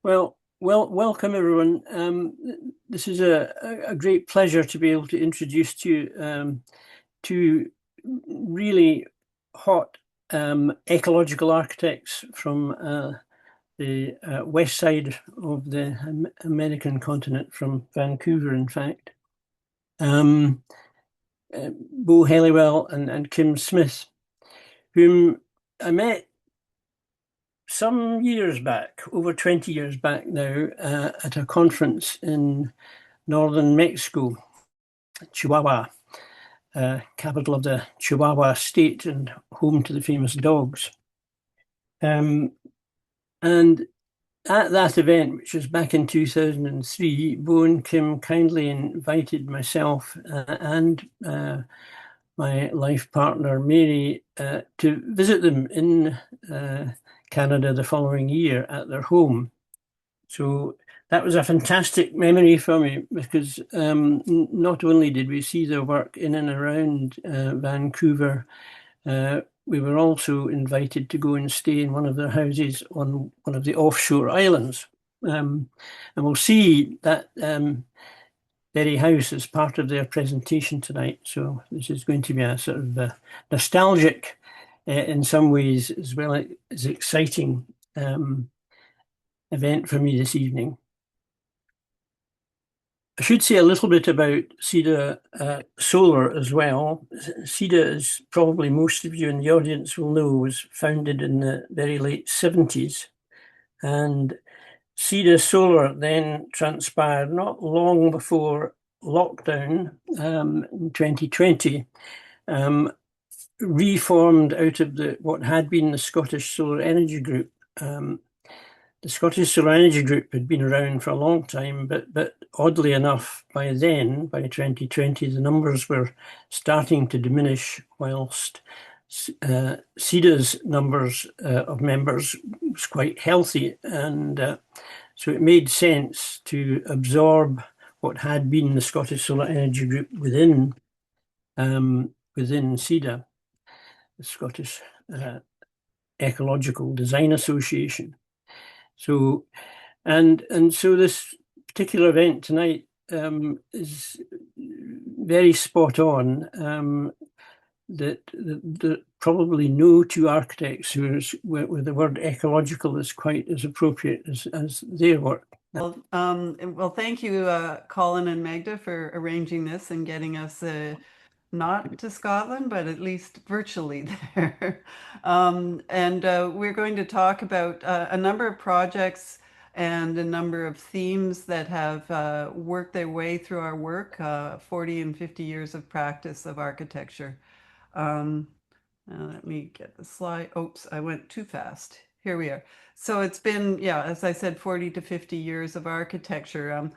Welcome everyone. This is a great pleasure to be able to introduce to you two really hot ecological architects from the west side of the American continent, from Vancouver, in fact. Um, Bo Helliwell and Kim Smith, whom I met some years back, over 20 years back now, at a conference in northern Mexico, Chihuahua, capital of the Chihuahua state and home to the famous dogs. Um, and at that event, which was back in 2003, Bo and Kim kindly invited myself and my life partner, Mary, to visit them in Canada the following year at their home. So that was a fantastic memory for me because not only did we see their work in and around Vancouver, we were also invited to go and stay in one of their houses on one of the offshore islands. And we'll see that very house as part of their presentation tonight. So this is going to be a sort of nostalgic in some ways, as well as exciting event for me this evening. I should say a little bit about Cedar Solar as well. Cedar, as probably most of you in the audience will know, was founded in the very late 70s. And Cedar Solar then transpired not long before lockdown in 2020, reformed out of what had been the Scottish Solar Energy Group. The Scottish Solar Energy Group had been around for a long time, but oddly enough, by then, by 2020, the numbers were starting to diminish, whilst CEDA's numbers of members was quite healthy, and so it made sense to absorb what had been the Scottish Solar Energy Group within CEDA, the Scottish Ecological Design Association. So, and so this particular event tonight is very spot on. That probably no two architects where the word ecological is quite as appropriate as their work. Well, thank you, Colin and Magda, for arranging this and getting us not to Scotland, but at least virtually there. And we're going to talk about a number of projects and a number of themes that have worked their way through our work, 40 and 50 years of practice of architecture. Let me get the slide. Oops, I went too fast. Here we are. So it's been, yeah, as I said, 40 to 50 years of architecture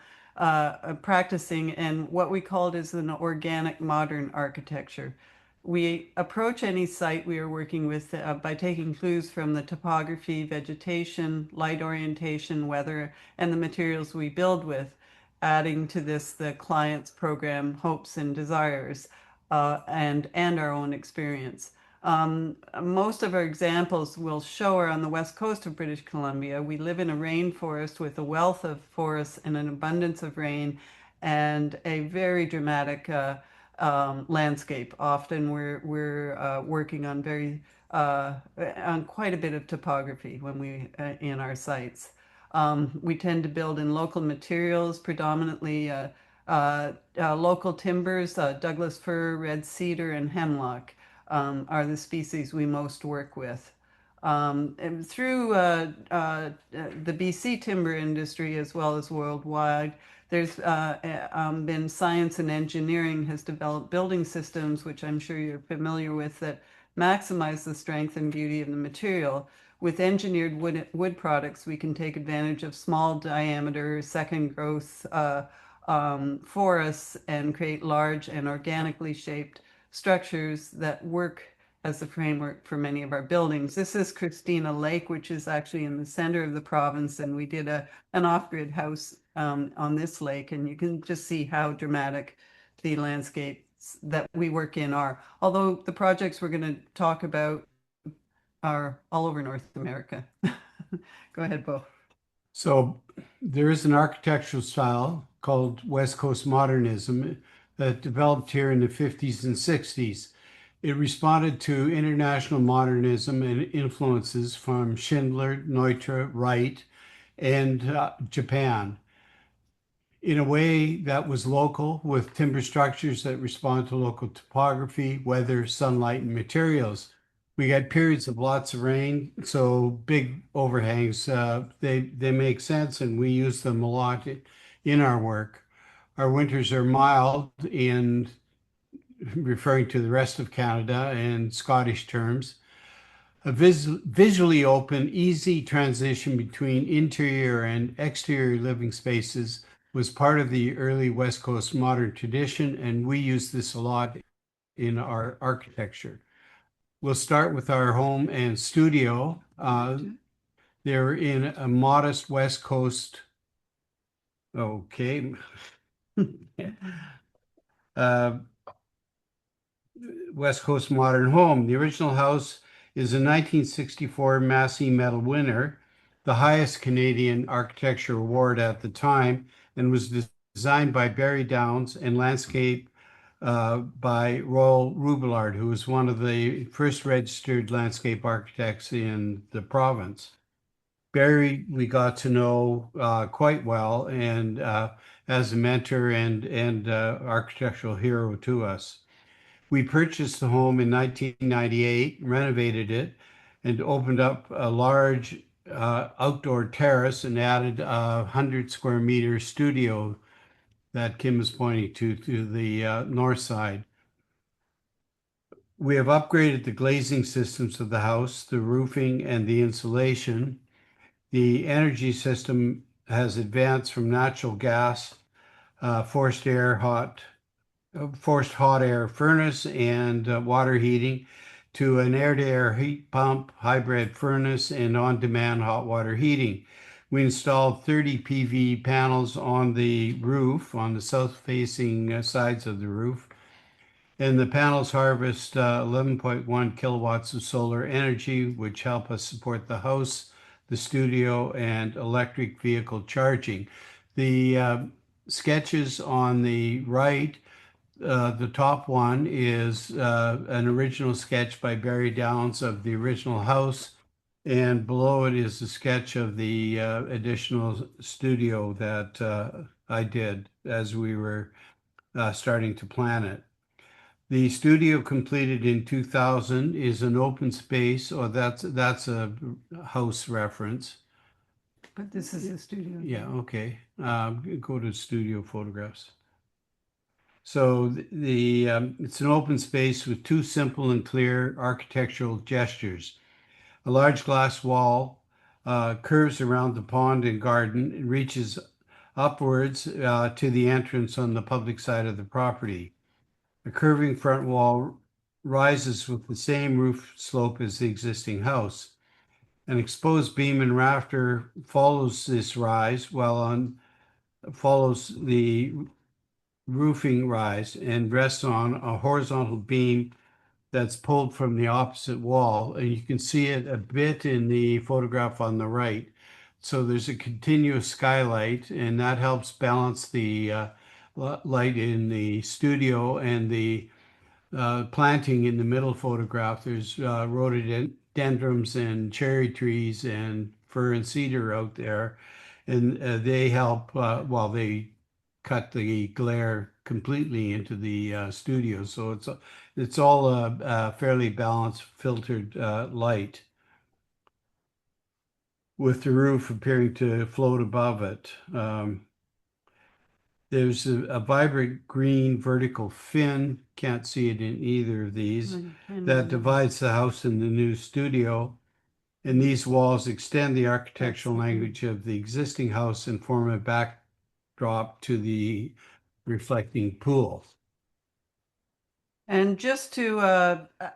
practicing, and what we call it is an organic modern architecture. We approach any site we are working with by taking clues from the topography, vegetation, light orientation, weather, and the materials we build with, adding to this the client's program hopes and desires and our own experience. Most of our examples we'll show are on the west coast of British Columbia. We live in a rainforest with a wealth of forests and an abundance of rain and a very dramatic landscape. Often we're working on on quite a bit of topography when we in our sites. We tend to build in local materials, predominantly local timbers, Douglas fir, red cedar, and hemlock are the species we most work with. And through the BC timber industry as well as worldwide, there's been science and engineering has developed building systems, which I'm sure you're familiar with, that maximize the strength and beauty of the material. With engineered wood products, we can take advantage of small diameter, second growth forests and create large and organically shaped structures that work as the framework for many of our buildings. This is Christina Lake, which is actually in the center of the province, and we did an off-grid house on this lake, and you can just see how dramatic the landscapes that we work in are. Although the projects we're going to talk about are all over North America. Go ahead, Bo. So there is an architectural style called West Coast Modernism that developed here in the 50s and 60s. It responded to international modernism and influences from Schindler, Neutra, Wright, and Japan in a way that was local with timber structures that respond to local topography, weather, sunlight, and materials. We got periods of lots of rain, so big overhangs, they make sense, and we use them a lot in our work. Our winters are mild in referring to the rest of Canada and Scottish terms. A visually open, easy transition between interior and exterior living spaces was part of the early West Coast modern tradition, and we use this a lot in our architecture. We'll start with our home and studio. They're in a modest West Coast, okay, uh, West Coast modern home. The original house is a 1964 Massey Medal winner, the highest Canadian architecture award at the time, and was designed by Barry Downs and landscape by Royal Rubillard, who was one of the first registered landscape architects in the province. Barry, we got to know quite well, and as a mentor and architectural hero to us. We purchased the home in 1998, renovated it, and opened up a large outdoor terrace and added a 100 square meter studio that Kim is pointing to the north side. We have upgraded the glazing systems of the house, the roofing, and the insulation. The energy system has advanced from natural gas, forced hot air furnace and water heating to an air-to-air heat pump, hybrid furnace, and on-demand hot water heating. We installed 30 PV panels on the roof, on the south-facing sides of the roof, and the panels harvest 11.1 kilowatts of solar energy, which help us support the house, the studio, and electric vehicle charging. The sketches on the right, the top one is an original sketch by Barry Downs of the original house, and below it is a sketch of the additional studio that I did as we were starting to plan it. The studio completed in 2000 is an open space, or that's a house reference. But this is the studio. Yeah, okay. Go to studio photographs. So it's an open space with two simple and clear architectural gestures. A large glass wall curves around the pond and garden and reaches upwards to the entrance on the public side of the property. A curving front wall rises with the same roof slope as the existing house. An exposed beam and rafter follows this rise follows the roofing rise and rests on a horizontal beam that's pulled from the opposite wall. And you can see it a bit in the photograph on the right. So there's a continuous skylight, and that helps balance the light in the studio, and the planting in the middle photograph. There's rhododendrons and cherry trees and fir and cedar out there, and they help while they cut the glare completely into the studio. So it's all a fairly balanced filtered light, with the roof appearing to float above it. There's a vibrant green vertical fin, can't see it in either of these, that divides the house and the new studio. And these walls extend the architectural language of the existing house and form a backdrop to the reflecting pool. And just to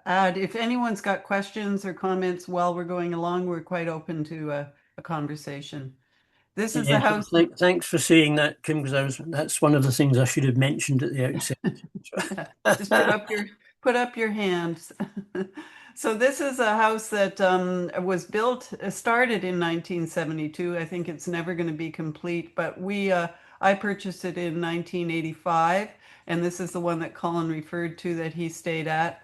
add, if anyone's got questions or comments while we're going along, we're quite open to a conversation. This is the house. Thanks for saying that, Kim, because that's one of the things I should have mentioned at the outset. Just put up your hands. So this is a house that was built, started in 1972. I think it's never going to be complete, but I purchased it in 1985, and this is the one that Colin referred to that he stayed at.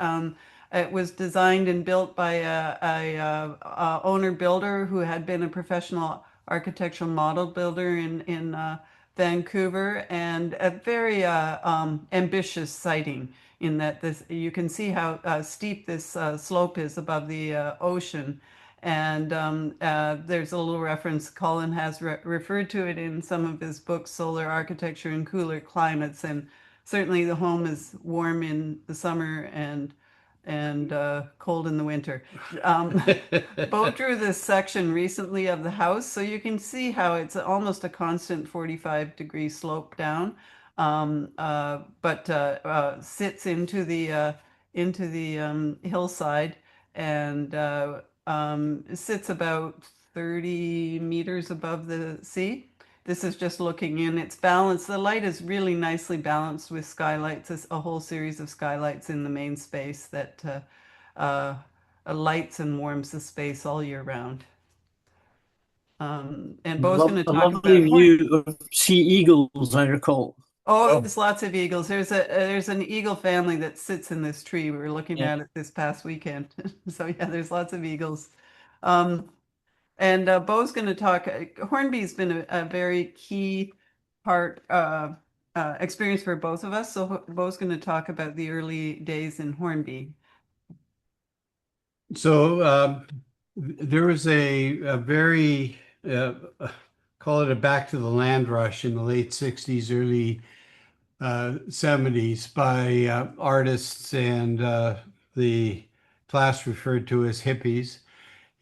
It was designed and built by a owner builder who had been a professional architectural model builder in Vancouver, and a very ambitious siting in that this you can see how steep this slope is above the ocean. And there's a little reference, Colin has referred to it in some of his books, Solar Architecture in Cooler Climates. And certainly the home is warm in the summer and cold in the winter. Bo drew this section recently of the house, so you can see how it's almost a constant 45-degree slope down, but sits into the hillside, and sits about 30 meters above the sea. This is just looking in. It's balanced. The light is really nicely balanced with skylights, a whole series of skylights in the main space that lights and warms the space all year round. And Bo's going to A talk lovely about view of sea eagles, I recall. Oh, there's lots of eagles. There's an eagle family that sits in this tree. We were looking at it this past weekend. So yeah, there's lots of eagles. And Bo's going to talk. Hornby's been a very key part experience for both of us. So Bo's going to talk about the early days in Hornby. So there was a very call it a back to the land rush in the late 60s, early 70s by artists and the class referred to as hippies.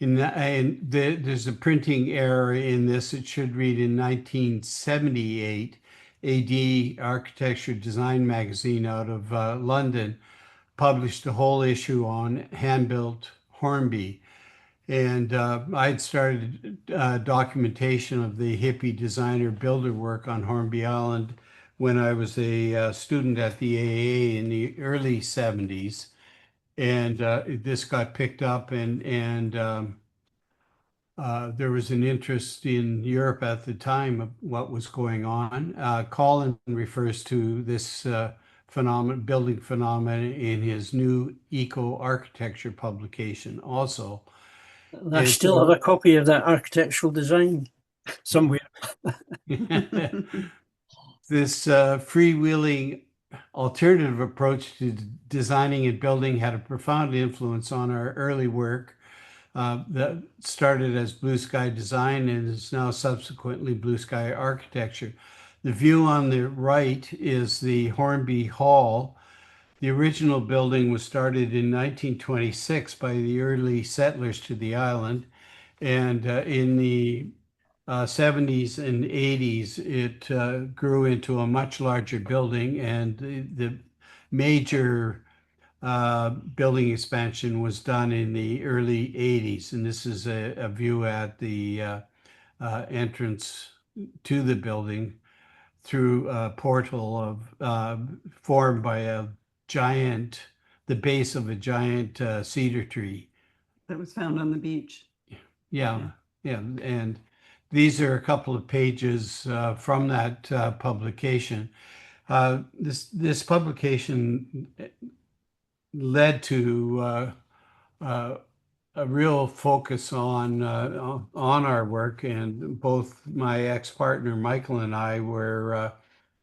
There's a printing error in this. It should read in 1978. AD Architecture Design magazine out of London published a whole issue on hand-built Hornby. And I'd started documentation of the hippie designer builder work on Hornby Island when I was a student at the AA in the early 70s. And this got picked up, and there was an interest in Europe at the time of what was going on. Colin refers to this building phenomenon in his new eco-architecture publication also. I still have a copy of that architectural design somewhere. This freewheeling alternative approach to designing and building had a profound influence on our early work that started as blue sky design and is now subsequently blue sky architecture. The view on the right is the Hornby Hall. The original building was started in 1926 by the early settlers to the island, and in the 70s and 80s, it grew into a much larger building, and the major building expansion was done in the early 80s. And this is a view at the entrance to the building through a portal formed by the base of a giant cedar tree. That was found on the beach. Yeah. And these are a couple of pages from that publication. This publication led to a real focus on our work, and both my ex-partner Michael and I were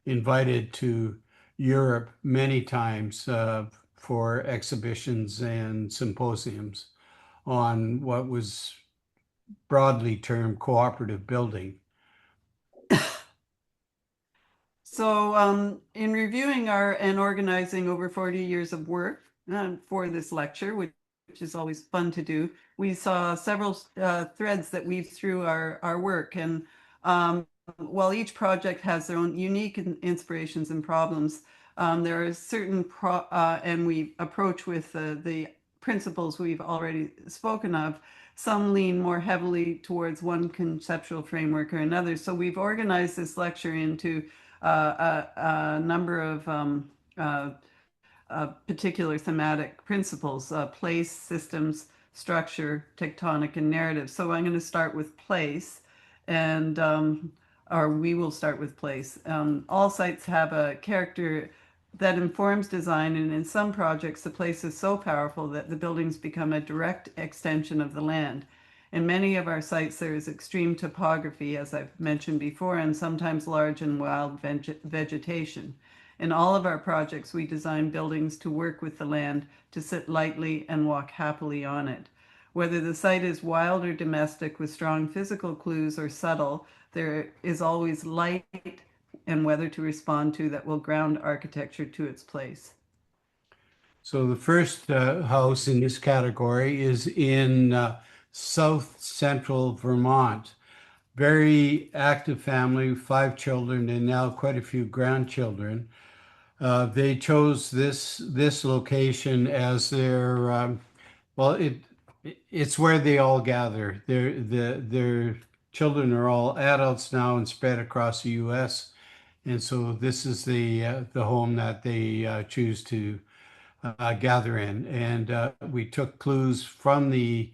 invited to Europe many times for exhibitions and symposiums on what was broadly termed cooperative building. So in reviewing and organizing over 40 years of work for this lecture, which is always fun to do, we saw several threads that weave through our work. And while each project has their own unique inspirations and problems, there are certain, and we approach with the principles we've already spoken of. Some lean more heavily towards one conceptual framework or another. So we've organized this lecture into a number of particular thematic principles, place, systems, structure, tectonic, and narrative. So I'm going to start with place, and or we will start with place. All sites have a character that informs design, and in some projects, the place is so powerful that the buildings become a direct extension of the land. In many of our sites, there is extreme topography, as I've mentioned before, and sometimes large and wild vegetation. In all of our projects, we design buildings to work with the land, to sit lightly and walk happily on it. Whether the site is wild or domestic with strong physical clues or subtle, there is always light and weather to respond to that will ground architecture to its place. So the first house in this category is in south central Vermont. Very active family, 5 children, and now quite a few grandchildren. They chose this location as their well, it's where they all gather. Their children are all adults now and spread across the U.S. And so this is the home that they choose to gather in. And we took clues from the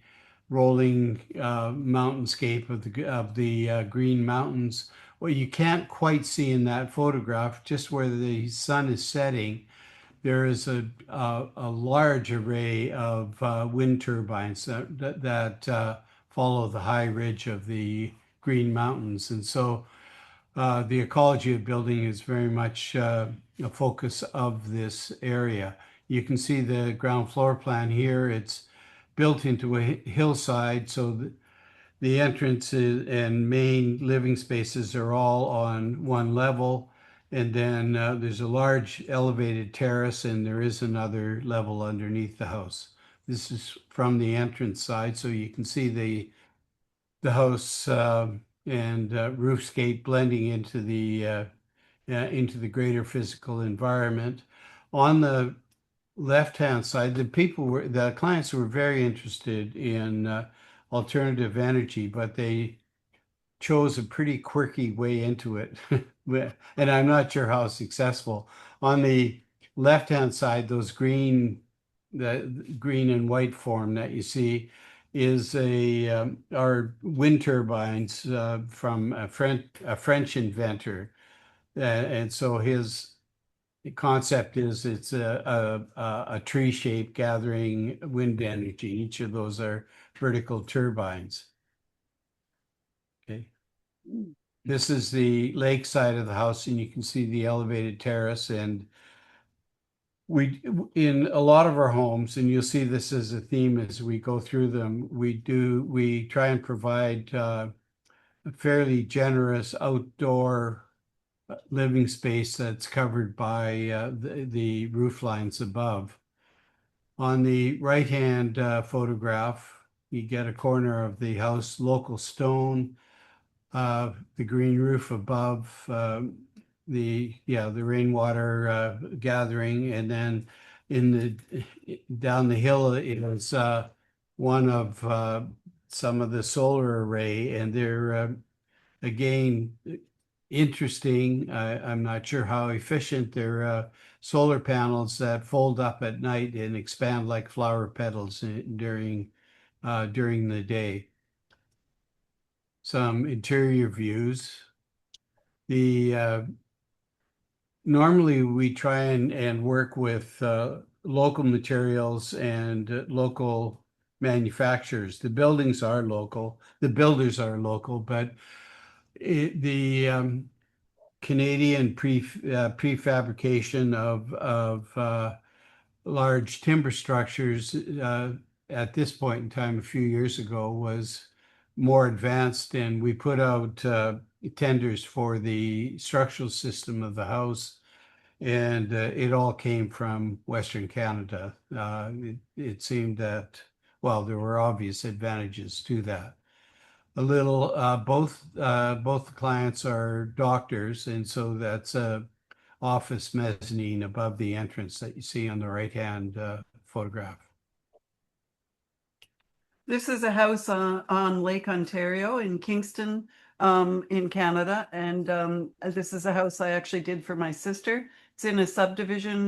rolling mountainscape of the Green Mountains. What you can't quite see in that photograph, just where the sun is setting, there is a large array of wind turbines that follow the high ridge of the Green Mountains. And so the ecology of building is very much a focus of this area. You can see the ground floor plan here. It's built into a hillside, so the entrances and main living spaces are all on one level. And then there's a large elevated terrace, and there is another level underneath the house. This is from the entrance side, so you can see the house and roofscape blending into the greater physical environment. On the left-hand side, the clients were very interested in alternative energy, but they chose a pretty quirky way into it. And I'm not sure how successful. On the left-hand side, the green and white form that you see is are wind turbines from a French inventor. And so his concept is it's a tree shape gathering wind energy. Each of those are vertical turbines. Okay. This is the lake side of the house, and you can see the elevated terrace. And in a lot of our homes, and you'll see this as a theme as we go through them, we try and provide a fairly generous outdoor living space that's covered by the roof lines above. On the right-hand photograph, you get a corner of the house, local stone, the green roof above, the rainwater gathering, and then down the hill is one of some of the solar array, and they're again interesting. I'm not sure how efficient. They're solar panels that fold up at night and expand like flower petals during the day. Some interior views. Normally we try and work with local materials and local manufacturers. The buildings are local, the builders are local, but the Canadian prefabrication of large timber structures at this point in time a few years ago was more advanced, and we put out tenders for the structural system of the house, and it all came from Western Canada. It seemed that, well, there were obvious advantages to that. Both the clients are doctors, and so that's a office mezzanine above the entrance that you see on the right-hand photograph. This is a house on Lake Ontario in Kingston, in Canada. And this is a house I actually did for my sister. It's in a subdivision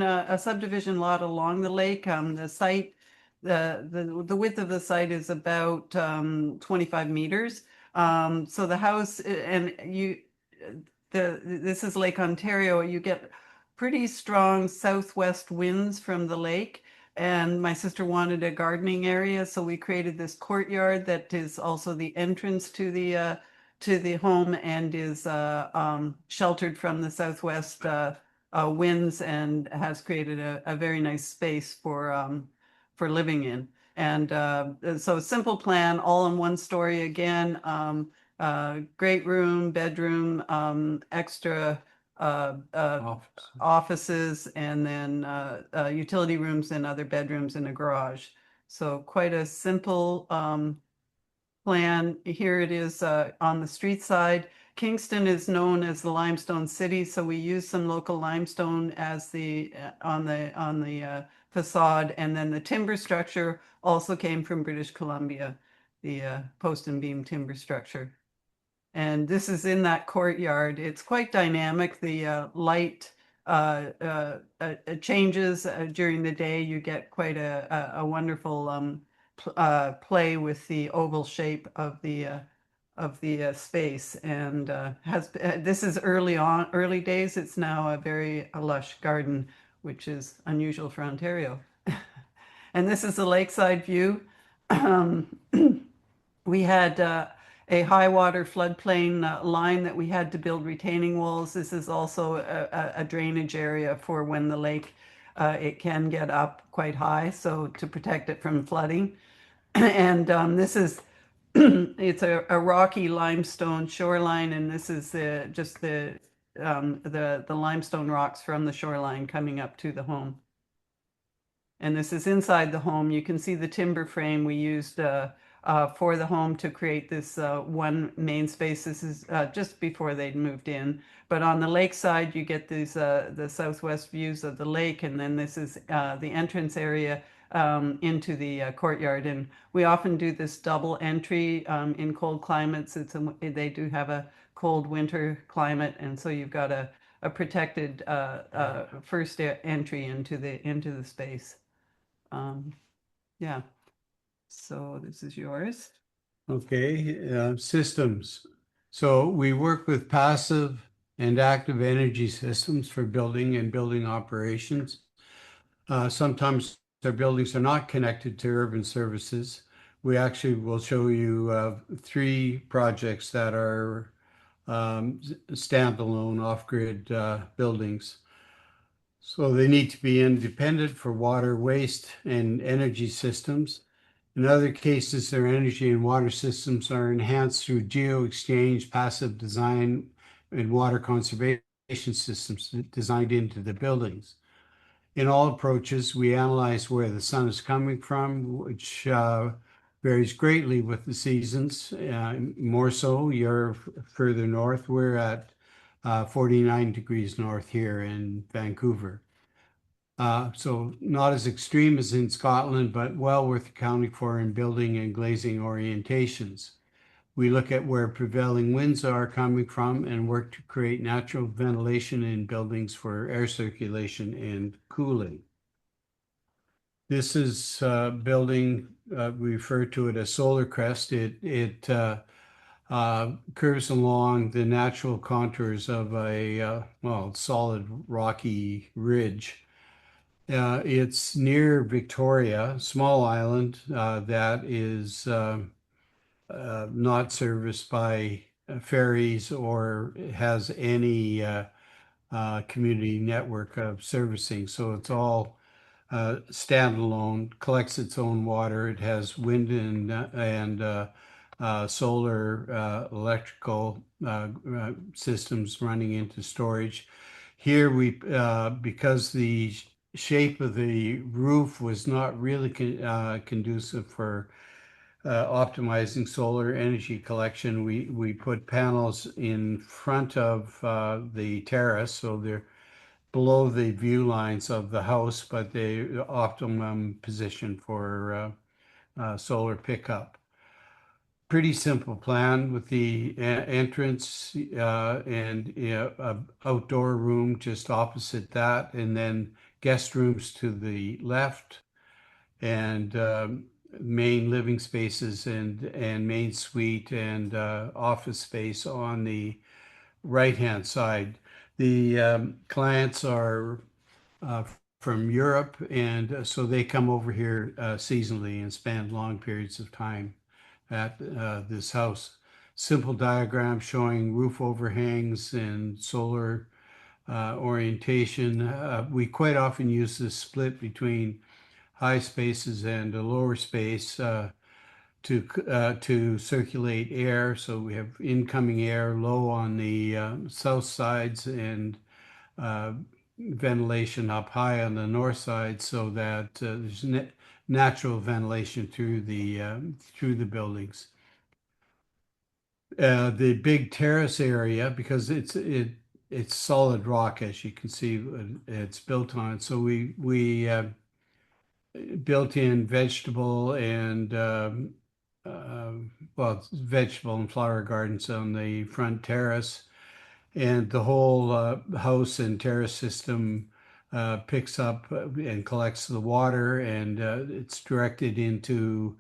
lot along the lake. The site, the width of the site is about 25 meters. So the house, and this is Lake Ontario. You get pretty strong southwest winds from the lake. And my sister wanted a gardening area, so we created this courtyard that is also the entrance to the home and is sheltered from the southwest winds, and has created a very nice space for living in. And so simple plan, all in one story again. Great room, bedroom, extra offices, and then utility rooms and other bedrooms and a garage. So quite a simple plan. Here it is on the street side. Kingston is known as the limestone city, so we use some local limestone as the on the facade, and then the timber structure also came from British Columbia, the post and beam timber structure. And this is in that courtyard. It's quite dynamic. The light changes during the day. You get quite a wonderful play with the oval shape of the space. And this is early days. It's now a very lush garden, which is unusual for Ontario. And this is the lakeside view. We had a high water floodplain line that we had to build retaining walls. This is also a drainage area for when the lake, it can get up quite high, so to protect it from flooding. And this is, it's a rocky limestone shoreline, and this is just the limestone rocks from the shoreline coming up to the home. And this is inside the home. You can see the timber frame we used for the home to create this one main space. This is just before they'd moved in. But on the lakeside, you get these the southwest views of the lake, and then this is the entrance area into the courtyard. And we often do this double entry in cold climates. They do have a cold winter climate, and so you've got a protected first entry into the space. Yeah. So this is yours. Okay, systems. So we work with passive and active energy systems for building and building operations. Sometimes our buildings are not connected to urban services. We actually will show you 3 projects that are standalone off-grid buildings. So they need to be independent for water, waste, and energy systems. In other cases, their energy and water systems are enhanced through geo-exchange, passive design, and water conservation systems designed into the buildings. In all approaches, we analyze where the sun is coming from, which varies greatly with the seasons. More so, you're further north. We're at 49 degrees north here in Vancouver. So not as extreme as in Scotland, but well worth accounting for in building and glazing orientations. We look at where prevailing winds are coming from and work to create natural ventilation in buildings for air circulation and cooling. This is building, we refer to it as solar crest. It curves along the natural contours of a solid rocky ridge. It's near Victoria, small island that is not serviced by ferries or has any community network of servicing. So it's all standalone, collects its own water. It has wind and solar electrical systems running into storage. Here because the shape of the roof was not really conducive for optimizing solar energy collection, we put panels in front of the terrace, so they're below the view lines of the house, but the optimum position for solar pickup. pretty simple plan with the entrance and a outdoor room just opposite that, and then guest rooms to the left, and main living spaces and main suite and office space on the right-hand side. The clients are from Europe, and so they come over here seasonally and spend long periods of time at this house. Simple diagram showing roof overhangs and solar orientation. We quite often use this split between high spaces and a lower space to circulate air. So we have incoming air low on the south sides and ventilation up high on the north side, so that there's natural ventilation through the buildings. The big terrace area, because it's solid rock, as you can see, it's built on. So we built in vegetable and well, vegetable and flower gardens on the front terrace, and the whole house and terrace system picks up and collects the water, and it's directed into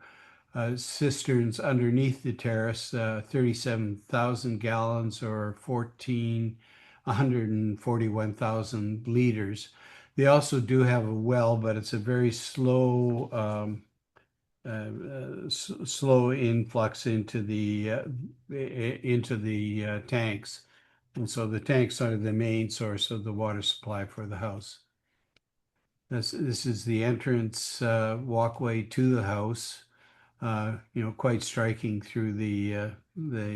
cisterns underneath the terrace, 37,000 gallons or 141,000 liters. They also do have a well, but it's a very slow slow influx into the tanks, and so the tanks are the main source of the water supply for the house. This is the entrance walkway to the house. Quite striking through the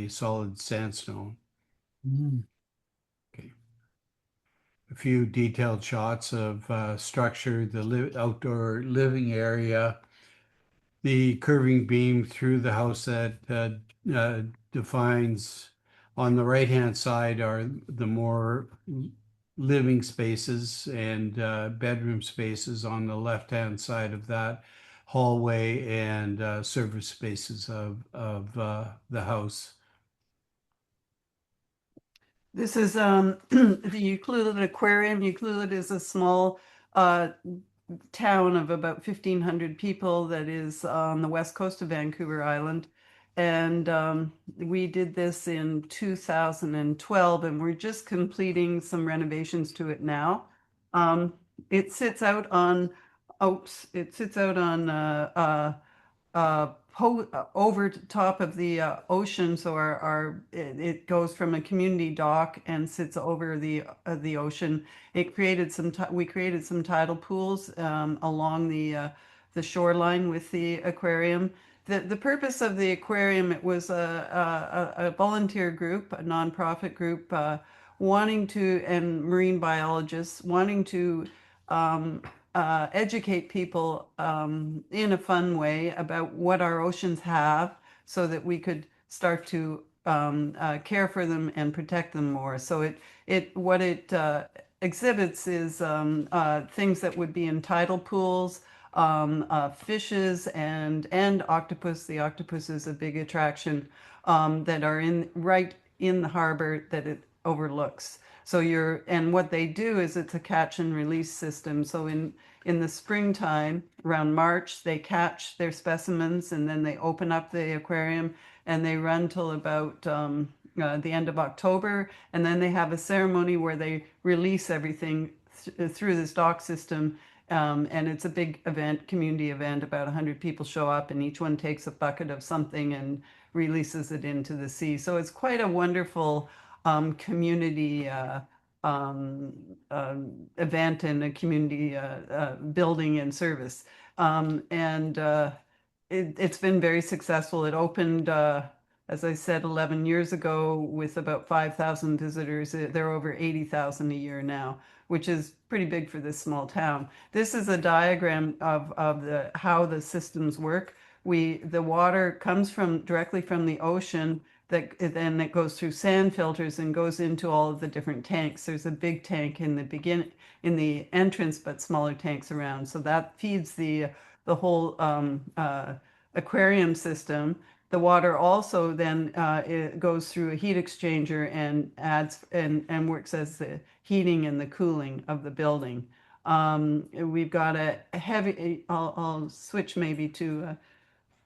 solid sandstone. Mm. Okay. A few detailed shots of structure, the outdoor living area, the curving beam through the house that defines. On the right-hand side are the more living spaces and bedroom spaces. On the left-hand side of that, hallway and service spaces of the house. This is the Euclid Aquarium. Euclid is a small town of about 1,500 people that is on the west coast of Vancouver Island. And we did this in 2012, and we're just completing some renovations to it now. It sits out on oaks. It sits out on over top of the ocean, so it goes from a community dock and sits over the ocean. We created some tidal pools along the shoreline with the aquarium. The purpose of the aquarium, it was a volunteer group, a nonprofit group, and marine biologists wanting to educate people in a fun way about what our oceans have, so that we could start to care for them and protect them more. So what it exhibits is things that would be in tidal pools, fishes and octopus. The octopus is a big attraction that are right in the harbor that it overlooks. So and what they do is it's a catch and release system. So in the springtime, around March, they catch their specimens, and then they open up the aquarium, and they run till about the end of October. And then they have a ceremony where they release everything through this dock system. And it's a big event, community event. About 100 people show up, and each one takes a bucket of something and releases it into the sea. So it's quite a wonderful community event and a community building and service. It's been very successful. It opened, as I said, 11 years ago with about 5,000 visitors. There are over 80,000 a year now, which is pretty big for this small town. This is a diagram of how the systems work. The water comes directly from the ocean, then it goes through sand filters and goes into all of the different tanks. There's a big tank in the entrance, but smaller tanks around. So that feeds the whole aquarium system. The water also then it goes through a heat exchanger and adds and works as the heating and the cooling of the building. We've got a heavy, I'll switch maybe to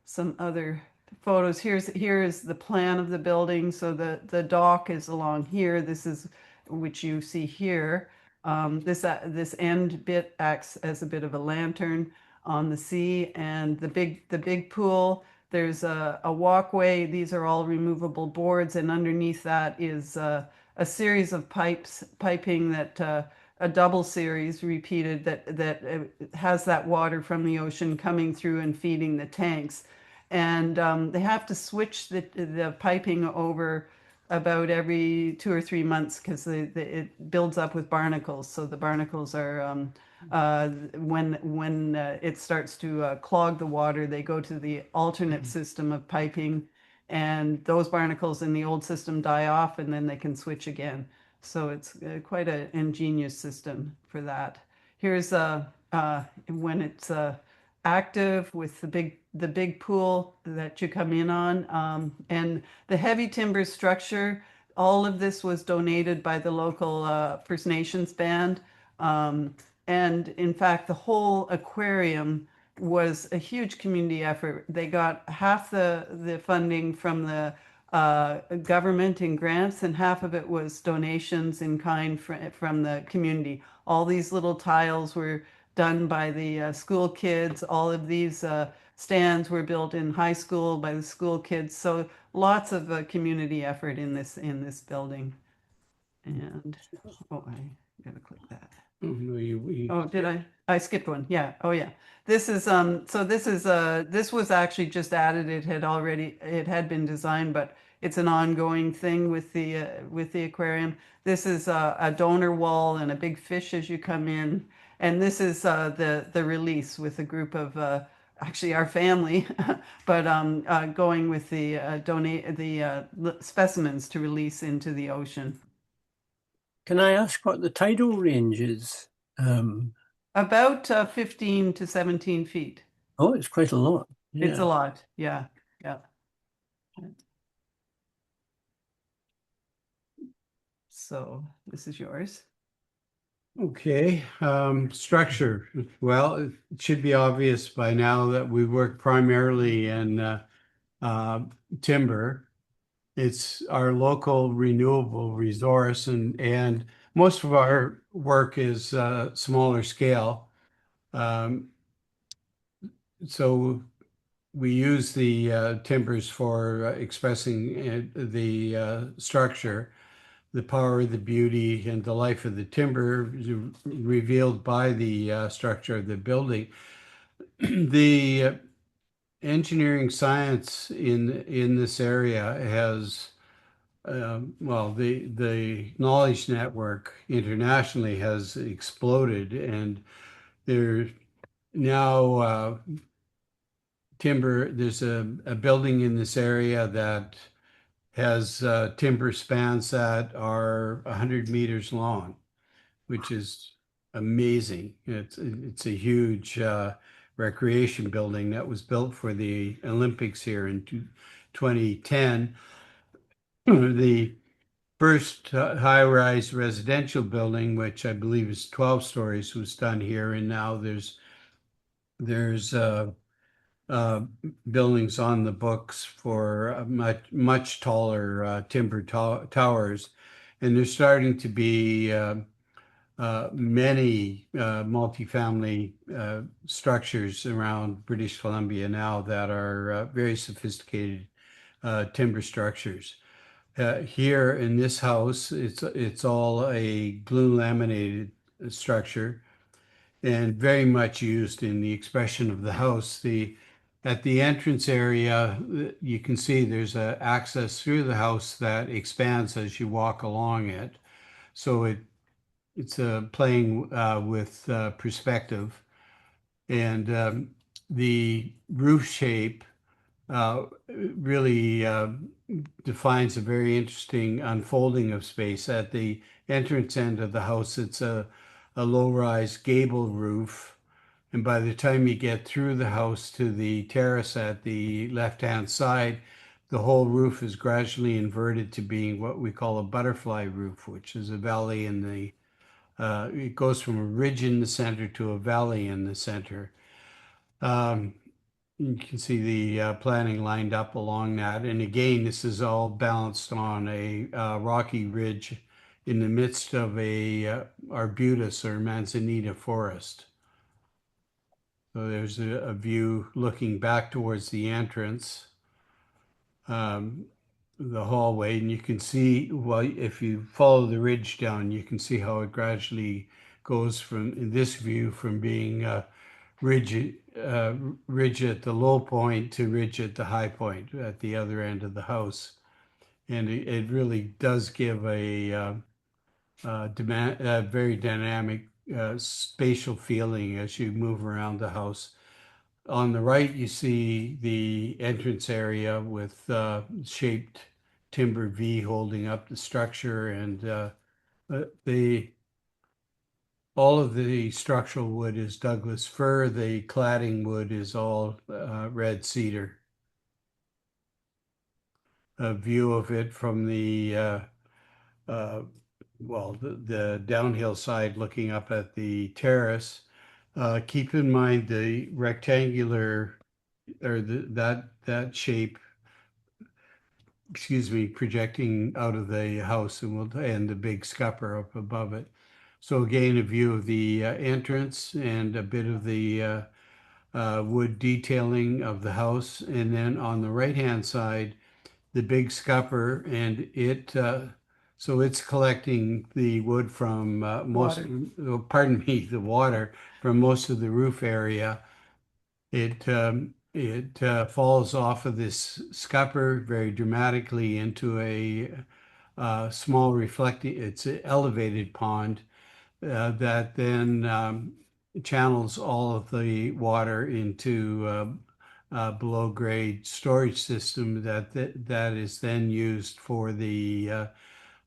some other photos. Here is the plan of the building. So the dock is along here. This is which you see here. This end bit acts as a bit of a lantern on the sea, and the big pool. There's a walkway. These are all removable boards, and underneath that is a series of piping that a double series repeated that has that water from the ocean coming through and feeding the tanks. And they have to switch the piping over about every 2 or 3 months because it builds up with barnacles. So the barnacles are when it starts to clog the water, they go to the alternate system of piping, and those barnacles in the old system die off, and then they can switch again. So it's quite an ingenious system for that. Here's when it's active with the big pool that you come in on, and the heavy timber structure. All of this was donated by the local First Nations band, and in fact, the whole aquarium was a huge community effort. They got half the funding from the government in grants, and half of it was donations in kind from the community. All these little tiles were done by the school kids. All of these stands were built in high school by the school kids. So lots of community effort in this building. And oh, I gotta click that. Oh, did I? I skipped one. Yeah. Oh, yeah. This is so this was actually just added. It had been designed, but it's an ongoing thing with the aquarium. This is a donor wall and a big fish as you come in. And this is the release with a group of actually our family, but going with the specimens to release into the ocean. Can I ask what the tidal range is? About 15 to 17 feet. Oh, it's quite a lot. Yeah. It's a lot. Yeah. Yeah. So this is yours. Okay, structure. Well, it should be obvious by now that we work primarily in timber. It's our local renewable resource, and most of our work is smaller scale. So we use the timbers for expressing the structure. The power, the beauty, and the life of the timber is revealed by the structure of the building. The engineering science in this area has, well, the knowledge network internationally has exploded, and there's now timber. There's a building in this area that has timber spans that are 100 meters long, which is amazing. It's a huge recreation building that was built for the Olympics here in 2010. The first high-rise residential building, which I believe is 12 stories, was done here, and now there's buildings on the books for much taller timber towers, and there's starting to be many multifamily structures around British Columbia now that are very sophisticated timber structures. Here in this house, it's all a glue laminated structure, and very much used in the expression of the house. At the entrance area, you can see there's an access through the house that expands as you walk along it. So it's playing with perspective. And the roof shape really defines a very interesting unfolding of space. At the entrance end of the house, it's a low-rise gable roof, And by the time you get through the house to the terrace at the left-hand side, the whole roof is gradually inverted to being what we call a butterfly roof, which is a valley in the, it goes from a ridge in the center to a valley in the center. You can see the planning lined up along that. And again, this is all balanced on a rocky ridge in the midst of a arbutus or manzanita forest. So there's a view looking back towards the entrance, the hallway, and you can see, well, if you follow the ridge down, you can see how it gradually goes from, in this view, from being ridge at the low point to ridge at the high point at the other end of the house. And it really does give a very dynamic spatial feeling as you move around the house. On the right, you see the entrance area with shaped timber V holding up the structure, and all of the structural wood is Douglas fir. The cladding wood is all red cedar. A view of it from the the downhill side looking up at the terrace. Keep in mind the rectangular or that shape, excuse me, projecting out of the house and the big scupper up above it. So again, a view of the entrance and a bit of the wood detailing of the house. And then on the right-hand side, the big scupper, and so it's collecting the wood from the water from most of the roof area. It falls off of this scupper very dramatically into a small reflecting, it's an elevated pond that then channels all of the water into below grade storage system that is then used for the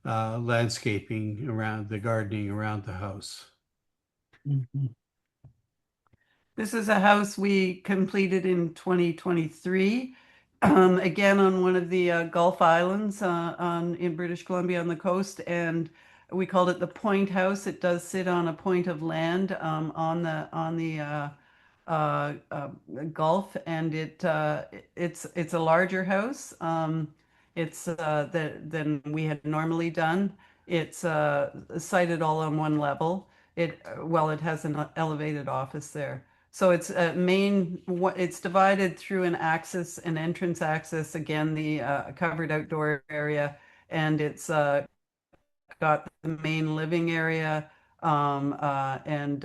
landscaping around the gardening around the house. Mhm. This is a house we completed in 2023, again on one of the Gulf Islands in British Columbia on the coast, and we called it the Point House. It does sit on a point of land on the Gulf, and it's a larger house. It's than we had normally done. It's sited all on one level. It has an elevated office there. So it's it's divided through an entrance axis, again, the covered outdoor area, and it's got the main living area and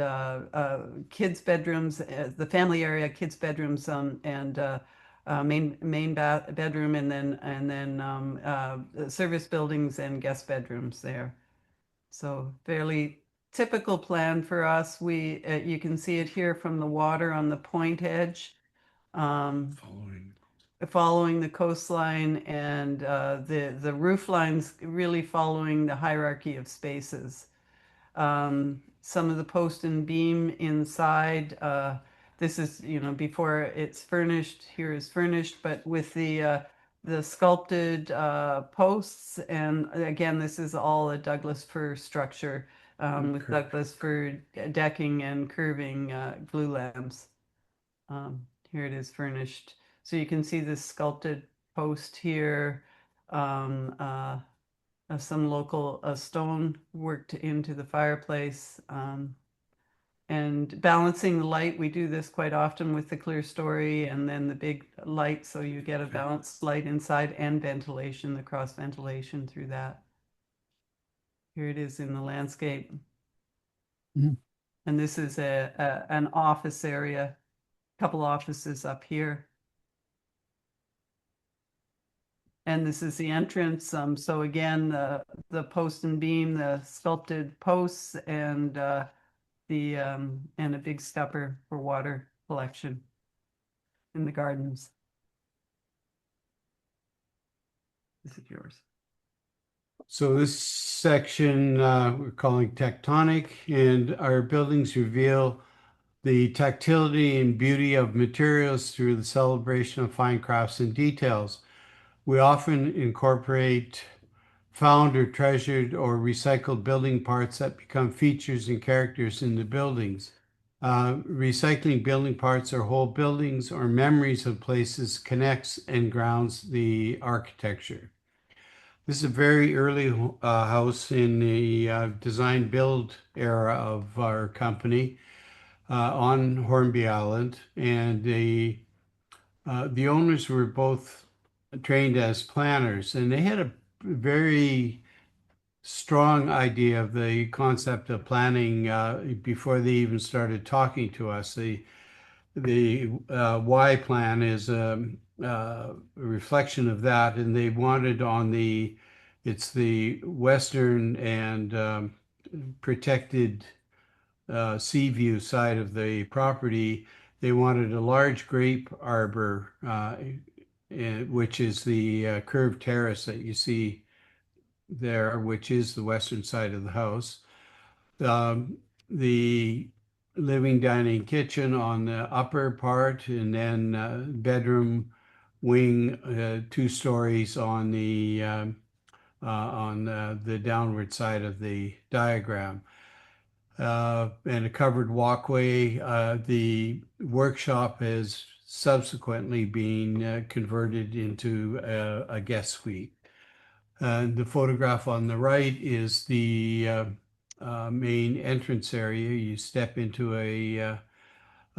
kids' bedrooms, the family area, kids' bedrooms, and main bedroom, and then service buildings and guest bedrooms there. So fairly typical plan for us. You can see it here from the water on the point edge, following the coastline, and the roof lines really following the hierarchy of spaces. Some of the post and beam inside. This is, before it's furnished. Here is furnished, but with the sculpted posts, and again, this is all a Douglas fir structure with Douglas fir decking and curving glulamps. Here it is furnished. So you can see this sculpted post here. Some local stone worked into the fireplace, and balancing the light. We do this quite often with the clear story and then the big light, so you get a balanced light inside and ventilation, the cross ventilation through that. Here it is in the landscape. Mhm. And this is an office area, a couple offices up here. And this is the entrance. So again, the post and beam, the sculpted posts, and and a big scupper for water collection in the gardens. This is yours. So this section we're calling tectonic, and our buildings reveal the tactility and beauty of materials through the celebration of fine crafts and details. We often incorporate found or treasured or recycled building parts that become features and characters in the buildings. Recycling building parts or whole buildings or memories of places connects and grounds the architecture. This is a very early house in the design build era of our company on Hornby Island, and the owners were both trained as planners, and they had a very strong idea of the concept of planning before they even started talking to us. The Y plan is a reflection of that, and they wanted it's the western and protected sea view side of the property. They wanted a large grape arbor, which is the curved terrace that you see there, which is the western side of the house. The living, dining, kitchen on the upper part, and then bedroom wing, 2 stories on the downward side of the diagram. And a covered walkway. The workshop has subsequently been converted into a guest suite. The photograph on the right is the main entrance area. You step into a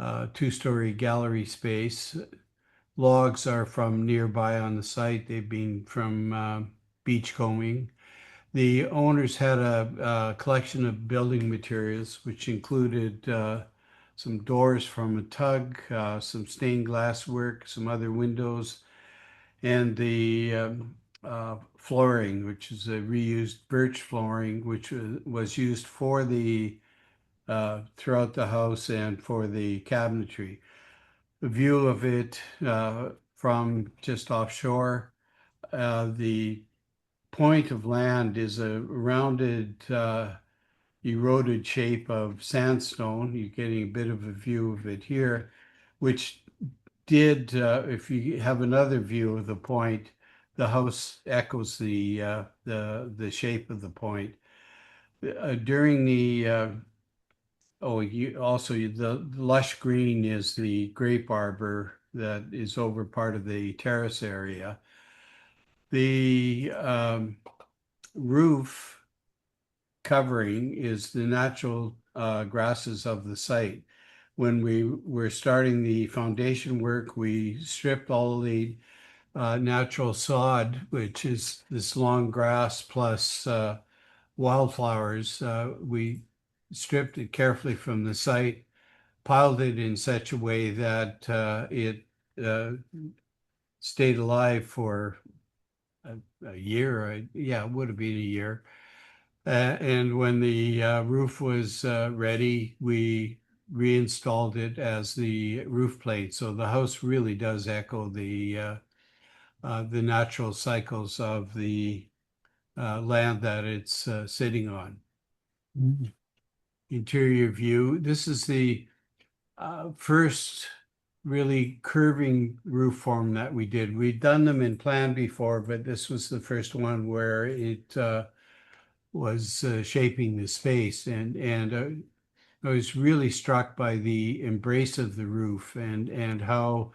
2-story gallery space. Logs are from nearby on the site. They've been from beachcombing. The owners had a collection of building materials, which included some doors from a tug, some stained glass work, some other windows, and the flooring, which is a reused birch flooring, which was used for the throughout the house and for the cabinetry. The view of it from just offshore, the point of land is a rounded, eroded shape of sandstone. You're getting a bit of a view of it here, which if you have another view of the point, the house echoes the shape of the point. During the the lush green is the grape arbor that is over part of the terrace area. The roof covering is the natural grasses of the site. When we were starting the foundation work, we stripped all the natural sod, which is this long grass plus wildflowers. We stripped it carefully from the site, piled it in such a way that it stayed alive for a year. Yeah, it would have been a year. And when the roof was ready, we reinstalled it as the roof plate. So the house really does echo the natural cycles of the land that it's sitting on. Mm-hmm. Interior view. This is the first really curving roof form that we did. We'd done them in plan before, but this was the first one where it was shaping the space, and I was really struck by the embrace of the roof and how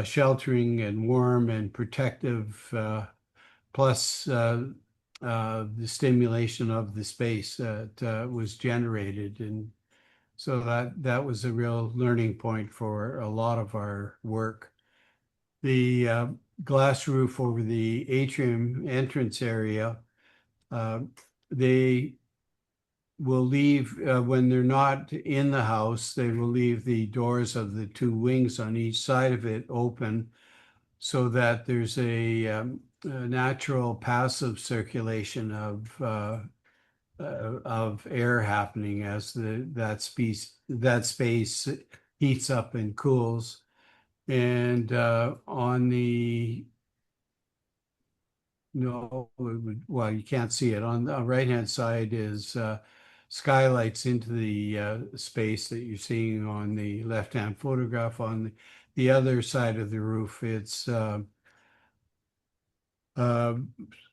sheltering and warm and protective, plus the stimulation of the space that was generated. And so that was a real learning point for a lot of our work. The glass roof over the atrium entrance area, they will leave, when they're not in the house, they will leave the doors of the 2 wings on each side of it open so that there's a natural passive circulation of air happening as that space heats up and cools. And on the no, well, you can't see it. On the right-hand side is skylights into the space that you're seeing on the left-hand photograph. On the other side of the roof, it's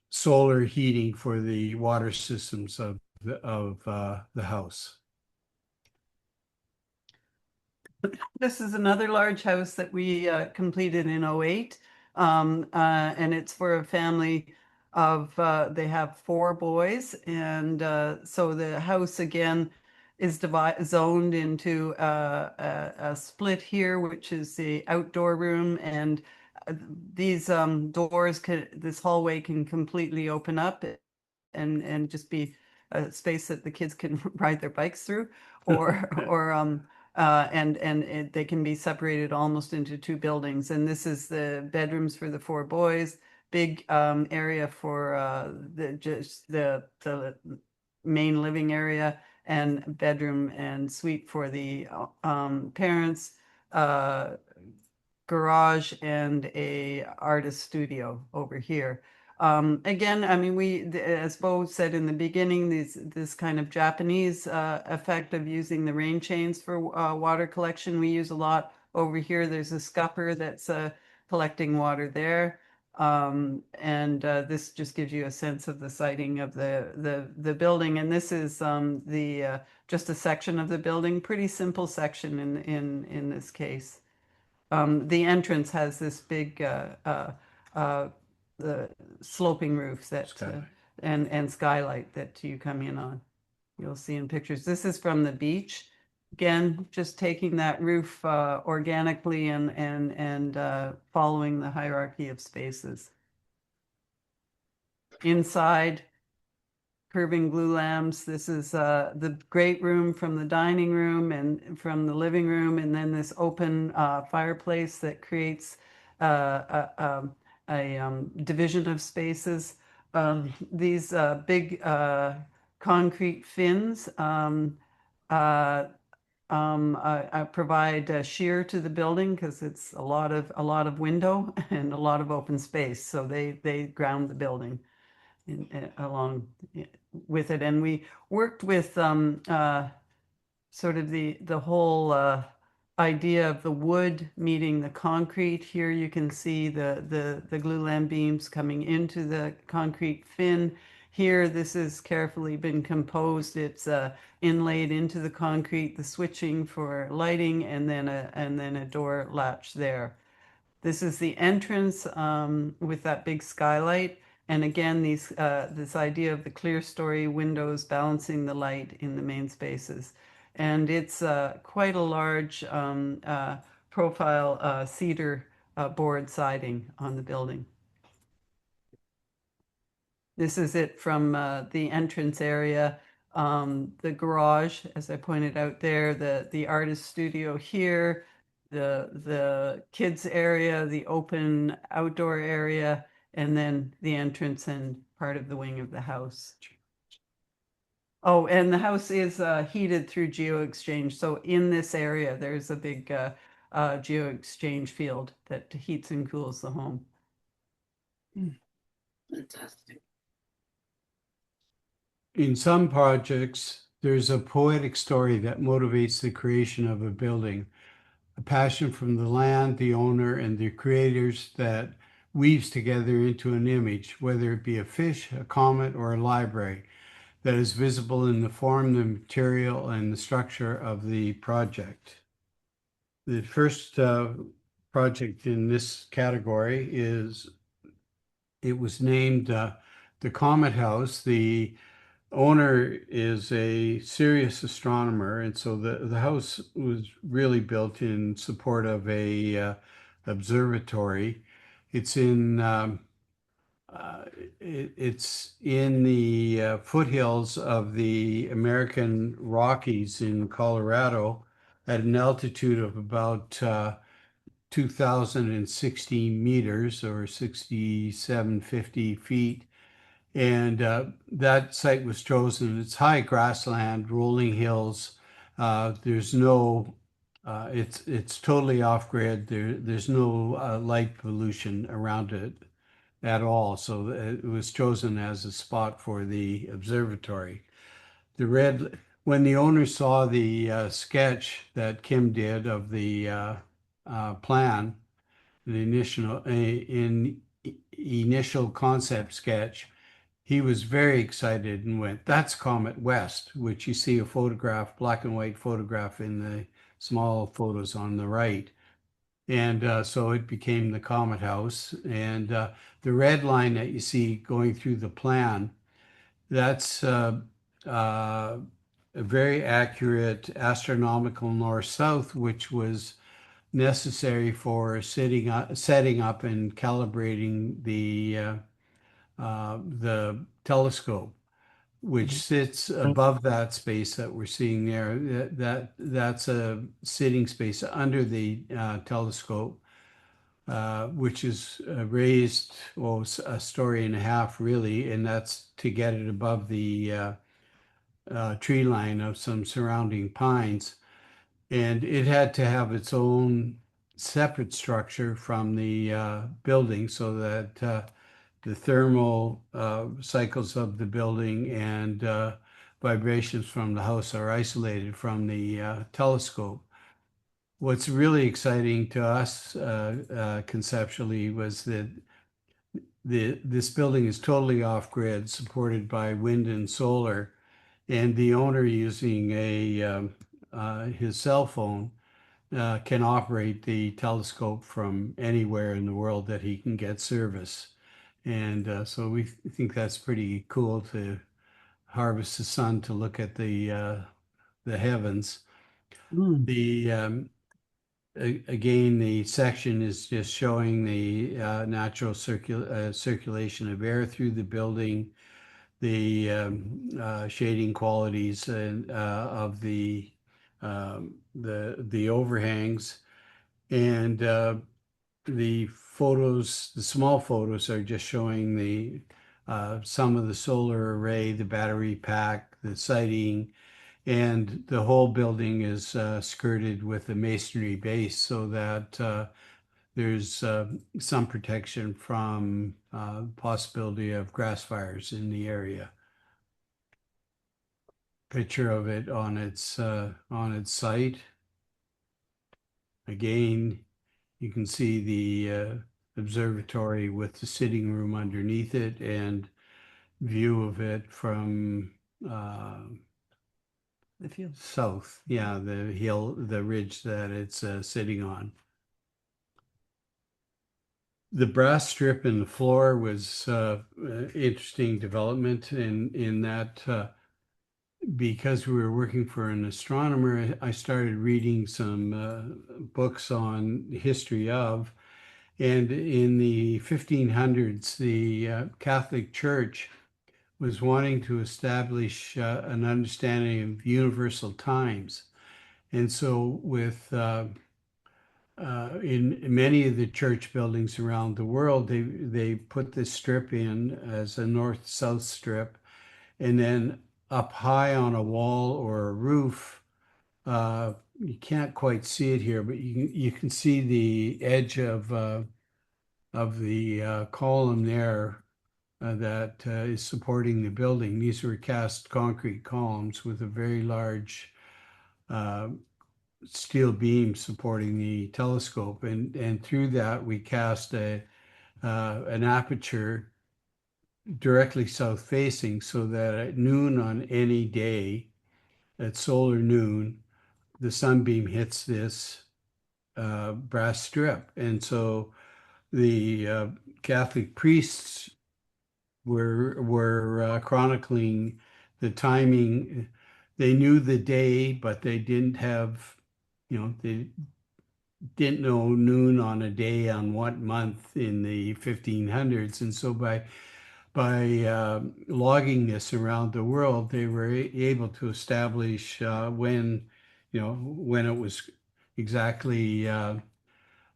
solar heating for the water systems of the house. This is another large house that we completed in '08, and it's for a family of, they have 4 boys, and so the house again is zoned into a split here, which is the outdoor room, and these doors this hallway can completely open up and just be a space that the kids can ride their bikes through, or they can be separated almost into 2 buildings. And this is the bedrooms for the 4 boys, big area for the main living area, and bedroom and suite for the parents, garage, and a artist studio over here. Again, I mean, as Bo said in the beginning, this kind of Japanese effect of using the rain chains for water collection, we use a lot over here. There's a scupper that's collecting water there. And this just gives you a sense of the siting of the building. And this is just a section of the building, pretty simple section in this case. The entrance has this big the sloping roof that Skylight. And skylight that you come in on. You'll see in pictures. This is from the beach. Again, just taking that roof organically and following the hierarchy of spaces. Inside, curving glulamps. This is the great room from the dining room and from the living room, and then this open fireplace that creates a division of spaces. These big concrete fins provide shear to the building because it's a lot of window and a lot of open space. So they ground the building along with it. And we worked with sort of the whole idea of the wood meeting the concrete. Here you can see the glulam beams coming into the concrete fin. Here, this has carefully been composed. It's inlaid into the concrete, the switching for lighting, and then a door latch there. This is the entrance with that big skylight. And again, this idea of the clear story windows balancing the light in the main spaces. And it's quite a large profile cedar board siding on the building. This is it from the entrance area, the garage, as I pointed out there, the artist studio here, the kids area, the open outdoor area, and then the entrance and part of the wing of the house. Oh, and the house is heated through geo-exchange. So in this area, there's a big geo-exchange field that heats and cools the home. Fantastic. In some projects, there's a poetic story that motivates the creation of a building, a passion from the land, the owner, and the creators that weaves together into an image, whether it be a fish, a comet, or a library, that is visible in the form, the material, and the structure of the project. The first project in this category it was named the Comet House. The owner is a serious astronomer, and so the house was really built in support of a observatory. It's in the foothills of the American Rockies in Colorado at an altitude of about 2,016 meters or 6,750 feet. And that site was chosen. It's high grassland, rolling hills. There's no, it's totally off grid. There's no light pollution around it at all. So it was chosen as a spot for the observatory. The red when the owner saw the sketch that Kim did of the plan, the initial concept sketch, he was very excited and went, "That's Comet West," which you see a photograph, black and white photograph in the small photos on the right. And so it became the Comet House. And the red line that you see going through the plan, that's a very accurate astronomical north-south, which was necessary for setting up and calibrating the telescope, which sits above that space that we're seeing there. That's a sitting space under the telescope, which is raised, well, a story and a half really, and that's to get it above the tree line of some surrounding pines. And it had to have its own separate structure from the building so that the thermal cycles of the building and vibrations from the house are isolated from the telescope. What's really exciting to us conceptually was that this building is totally off-grid, supported by wind and solar, and the owner using his cell phone can operate the telescope from anywhere in the world that he can get service. And so we think that's pretty cool to harvest the sun to look at the heavens. Again, the section is just showing the natural circulation of air through the building, the shading qualities of the overhangs, and the photos, the small photos, are just showing the some of the solar array, the battery pack, the siding, and the whole building is skirted with a masonry base so that there's some protection from possibility of grass fires in the area. Picture of it on its site. Again, you can see the observatory with the sitting room underneath it and view of it from The field. south. Yeah, the hill, the ridge that it's sitting on. The brass strip in the floor was interesting development in that because we were working for an astronomer, I started reading some books on the history of, and in the 1500s, the Catholic Church was wanting to establish an understanding of universal times. And so with in many of the church buildings around the world, they put this strip in as a north-south strip, and then up high on a wall or a roof, you can't quite see it here, but you can see the edge of the column there that is supporting the building. These were cast concrete columns with a very large steel beam supporting the telescope, and through that we cast an aperture directly south facing so that at noon on any day, at solar noon, the sunbeam hits this brass strip. And so the Catholic priests were chronicling the timing. They knew the day, but they didn't have, they didn't know noon on a day on what month in the 1500s. And so by logging this around the world, they were able to establish when it was exactly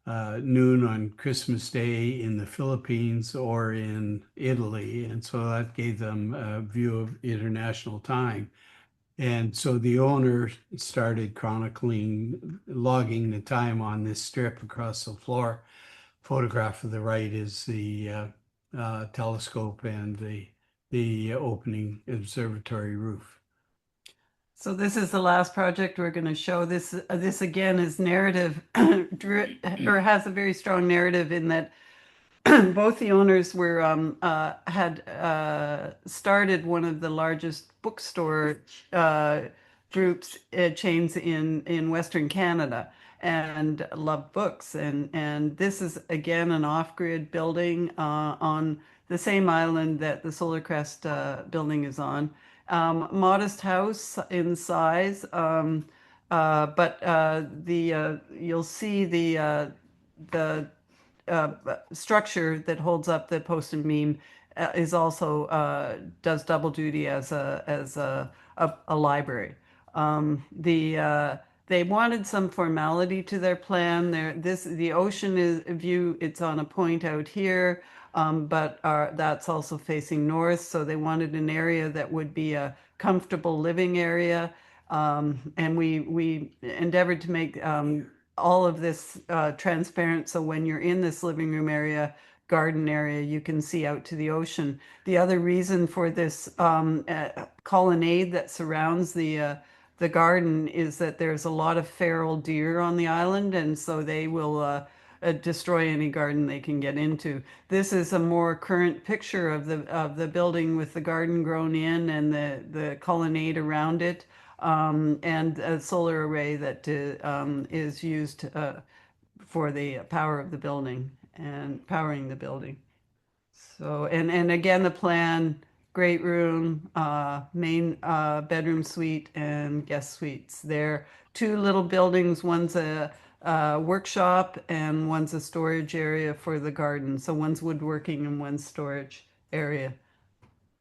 noon on Christmas Day in the Philippines or in Italy. And so that gave them a view of international time. And so the owner started logging the time on this strip across the floor. Photograph of the right is the telescope and the opening observatory roof. So this is the last project we're going to show. This again is narrative, or has a very strong narrative in that both the owners were had started one of the largest bookstore groups chains in Western Canada and loved books, and this is again an off-grid building on the same island that the Solar Crest building is on. Modest house in size, but you'll see the structure that holds up the post and beam is also does double duty as a library. They wanted some formality to their plan. The ocean is view. It's on a point out here, but that's also facing north. So they wanted an area that would be a comfortable living area, and we endeavored to make all of this transparent. So when you're in this living room area, garden area, you can see out to the ocean. The other reason for this colonnade that surrounds the garden is that there's a lot of feral deer on the island, and so they will destroy any garden they can get into. This is a more current picture of the building with the garden grown in and the colonnade around it, and a solar array that is used for the power of the building and powering the building. So, and again, the plan, great room, main bedroom suite and guest suites. There, two little buildings. One's a workshop and one's a storage area for the garden. So one's woodworking and one's storage area.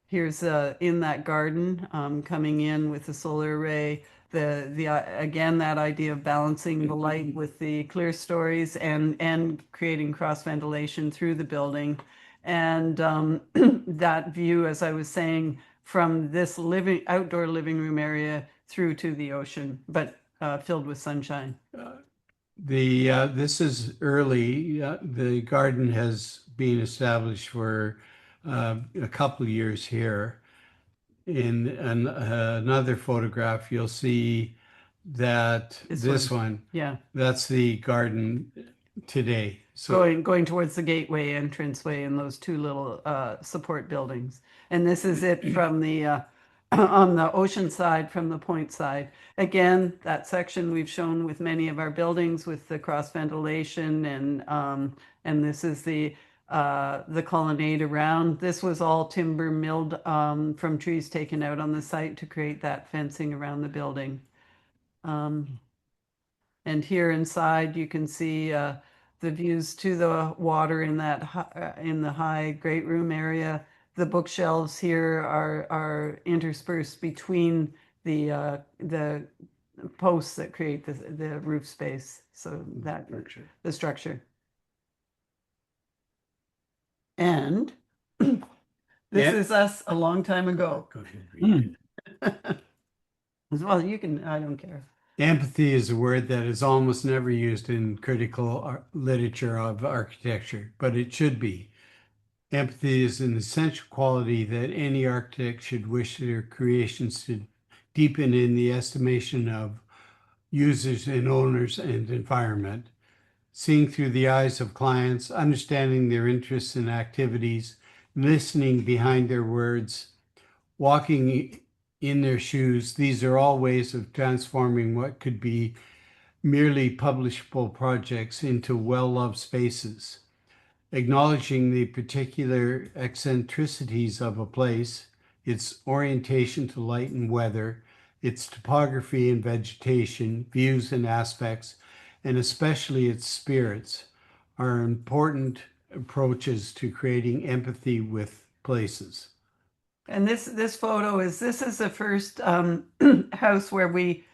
Here's in that garden, coming in with the solar array. Again, that idea of balancing the light with the clear stories and creating cross ventilation through the building. And that view, as I was saying, from this outdoor living room area through to the ocean, but filled with sunshine. This is early. The garden has been established for a couple of years here. In another photograph, you'll see that this one, yeah, that's the garden today. So going towards the gateway entranceway and those two little support buildings. And this is it from the on the ocean side, from the point side. Again, that section we've shown with many of our buildings with the cross ventilation, and this is the colonnade around. This was all timber milled from trees taken out on the site to create that fencing around the building. And here inside, you can see the views to the water in that in the high great room area. The bookshelves here are interspersed between the posts that create the roof space. So that the structure. And this is us a long time ago. Well, you can, I don't care. Empathy is a word that is almost never used in critical literature of architecture, but it should be. Empathy is an essential quality that any architect should wish their creations to deepen in the estimation of users and owners and environment. Seeing through the eyes of clients, understanding their interests and activities, listening behind their words, walking in their shoes. These are all ways of transforming what could be merely publishable projects into well-loved spaces. Acknowledging the particular eccentricities of a place, its orientation to light and weather, its topography and vegetation, views and aspects, and especially its spirits, are important approaches to creating empathy with places. And this photo is the first house where we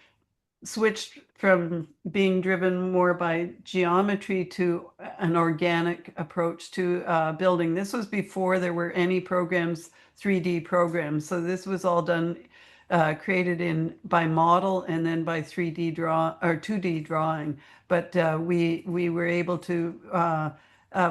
switched from being driven more by geometry to an organic approach to building. This was before there were any programs, 3D programs. So this was all done, created by model and then by 2D drawing. But we were able to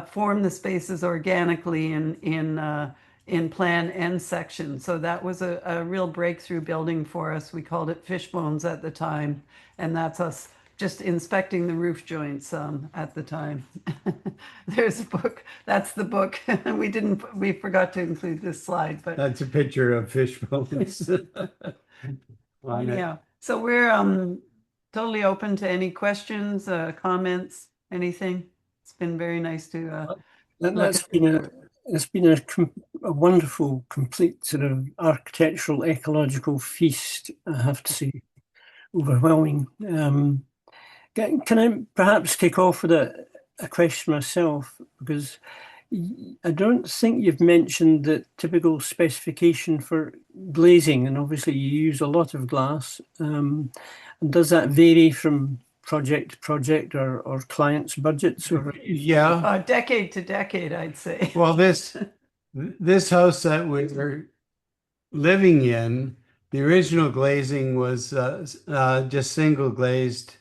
form the spaces organically in in plan and section. So that was a real breakthrough building for us. We called it Fishbones at the time, and that's us just inspecting the roof joints at the time. There's a book. That's the book. We forgot to include this slide, but That's a picture of fish bones. yeah. So we're totally open to any questions, comments, anything. It's been very nice to That's been a wonderful, complete sort of architectural, ecological feast, I have to say. Overwhelming. Can I perhaps kick off with a question myself? Because I don't think you've mentioned the typical specification for glazing, and obviously you use a lot of glass. And does that vary from project to project or clients' budgets? Or Yeah. decade to decade, I'd say. Well, this house that we're living in, the original glazing was just single glazed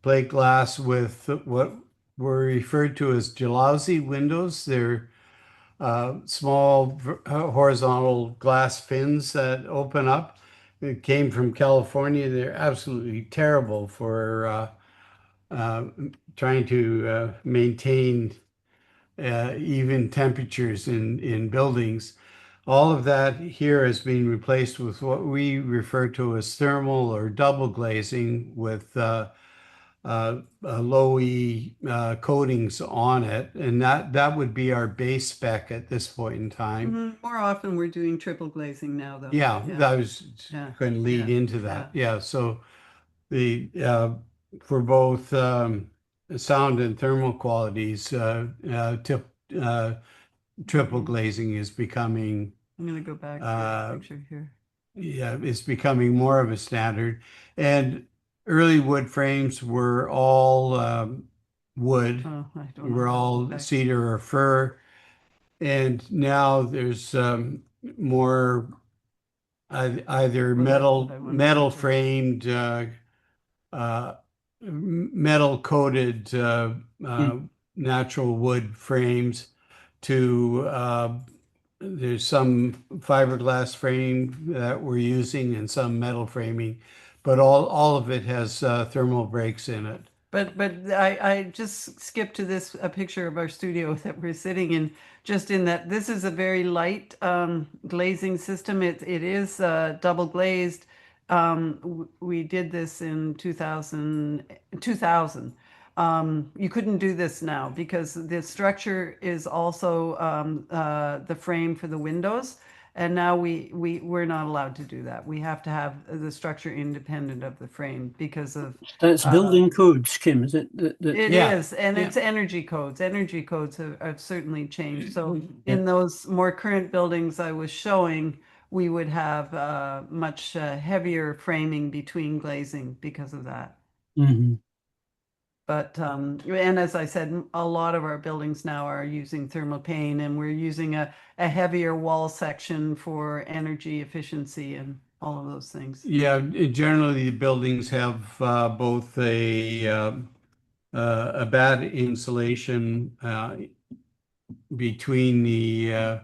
plate glass with what were referred to as jalousie windows. They're small horizontal glass fins that open up. It came from California. They're absolutely terrible for trying to maintain even temperatures in buildings. All of that here has been replaced with what we refer to as thermal or double glazing with low E coatings on it, and that would be our base spec at this point in time. More often we're doing triple glazing now, though. Yeah, that was going to lead Yeah. into that. Yeah, so the for both sound and thermal qualities, triple glazing is becoming. I'm going to go back to the picture here. Yeah, it's becoming more of a standard. And early wood frames were all wood. Oh, I don't Were know. all cedar or fir. And now there's more either metal framed, metal coated natural wood frames to there's some fiberglass frame that we're using and some metal framing, but all of it has thermal breaks in it. But I just skipped to this a picture of our studio that we're sitting in, just in that this is a very light glazing system. It is double glazed. We did this in 2000. You couldn't do this now because the structure is also the frame for the windows. And now we're not allowed to do that. We have to have the structure independent of the frame because of that's building codes, Kim, is it? it is, and it's energy codes. Energy codes have certainly changed. So in those more current buildings I was showing, we would have much heavier framing between glazing because of that. But, and as I said, a lot of our buildings now are using thermal pane, and we're using a heavier wall section for energy efficiency and all of those things. Yeah, generally the buildings have both a bad insulation between the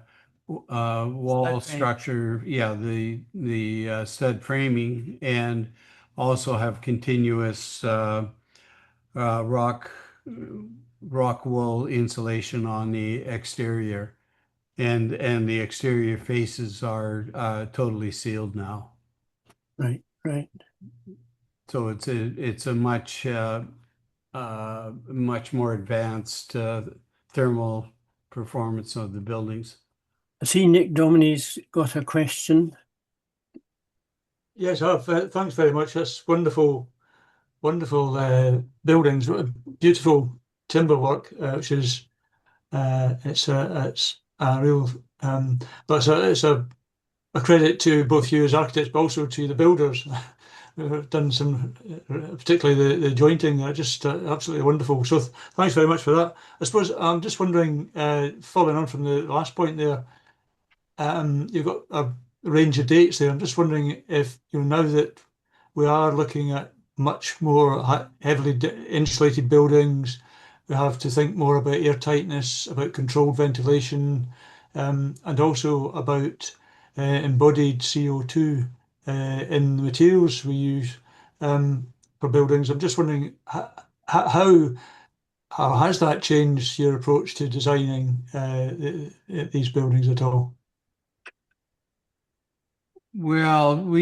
wall structure, the stud framing, and also have continuous rock wool insulation on the exterior, and the exterior faces are totally sealed now. Right. So it's a much more advanced thermal performance of the buildings. I see Nick Dominy's got a question. Yes, thanks very much. That's wonderful buildings, beautiful timber work, which is it's a real but it's a credit to both you as architects, but also to the builders who have done some, particularly the jointing, just absolutely wonderful. So thanks very much for that. I suppose I'm just wondering, following on from the last point there, you've got a range of dates there. I'm just wondering if, now that we are looking at much more heavily insulated buildings, we have to think more about air tightness, about controlled ventilation, and also about embodied CO2 in the materials we use for buildings. I'm just wondering how has that changed your approach to designing these buildings at all? Well,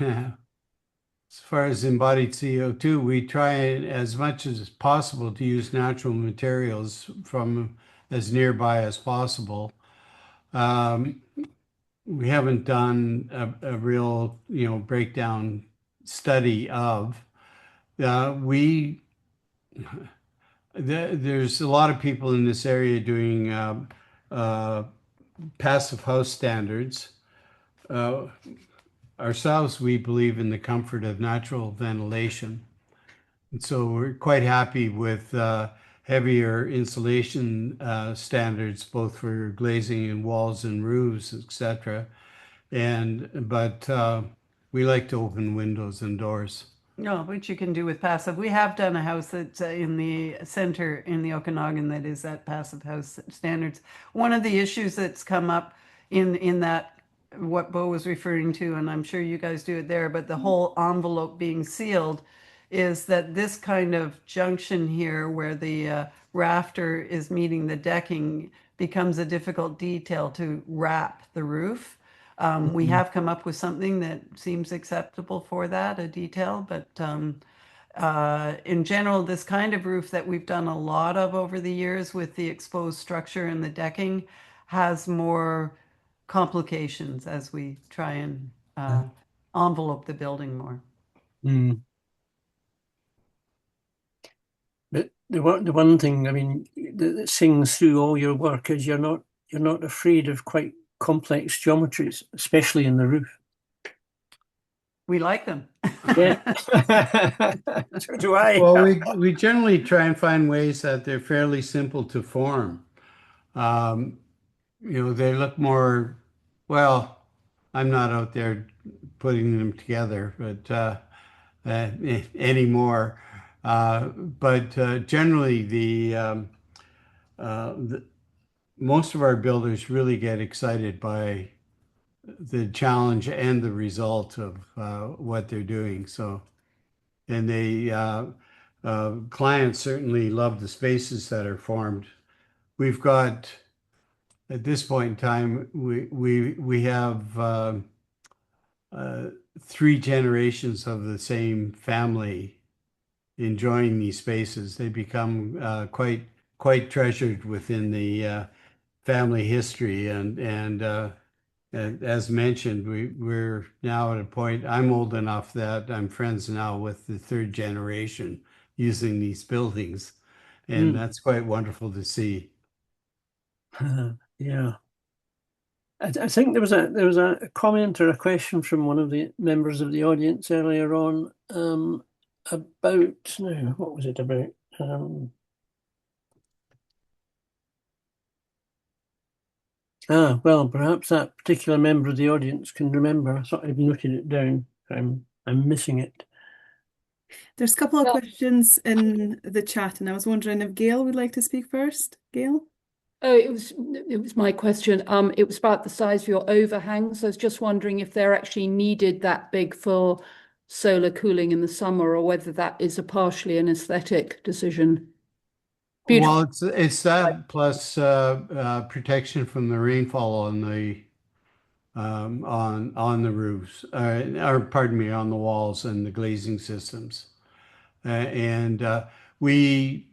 as far as embodied CO2, we try as much as possible to use natural materials from as nearby as possible. We haven't done a real, breakdown study of. There's a lot of people in this area doing passive house standards. Ourselves, we believe in the comfort of natural ventilation. And so we're quite happy with heavier insulation standards, both for glazing and walls and roofs, etc. But we like to open windows and doors. No, which you can do with passive. We have done a house that's in the center in the Okanagan that is at passive house standards. One of the issues that's come up in that, what Bo was referring to, and I'm sure you guys do it there, but the whole envelope being sealed, is that this kind of junction here where the rafter is meeting the decking becomes a difficult detail to wrap the roof. We have come up with something that seems acceptable for that, a detail, but in general, this kind of roof that we've done a lot of over the years with the exposed structure and the decking has more complications as we try and envelope the building more. But the one thing, I mean, that sings through all your work is you're not afraid of quite complex geometries, especially in the roof. We like them. Yeah. So do I. Well, we generally try and find ways that they're fairly simple to form. They look more, well, I'm not out there putting them together, but anymore. But generally, the most of our builders really get excited by the challenge and the result of what they're doing. So, and clients certainly love the spaces that are formed. We've got, at this point in time, we have 3 generations of the same family enjoying these spaces. They become quite treasured within the family history, and as mentioned, we're now at a point. I'm old enough that I'm friends now with the 3rd generation using these buildings, and that's quite wonderful to see. Yeah. I think there was a comment or a question from one of the members of the audience earlier on about, now, what was it about? Well, perhaps that particular member of the audience can remember. I thought I'd noted it down. I'm missing it. There's a couple of questions in the chat, and I was wondering if Gail would like to speak first. Gail? Oh, it was my question. It was about the size of your overhangs. I was just wondering if they're actually needed that big for solar cooling in the summer, or whether that is partially an aesthetic decision. Beautiful. Well, it's that plus protection from the rainfall on the roofs, or pardon me, on the walls and the glazing systems, and we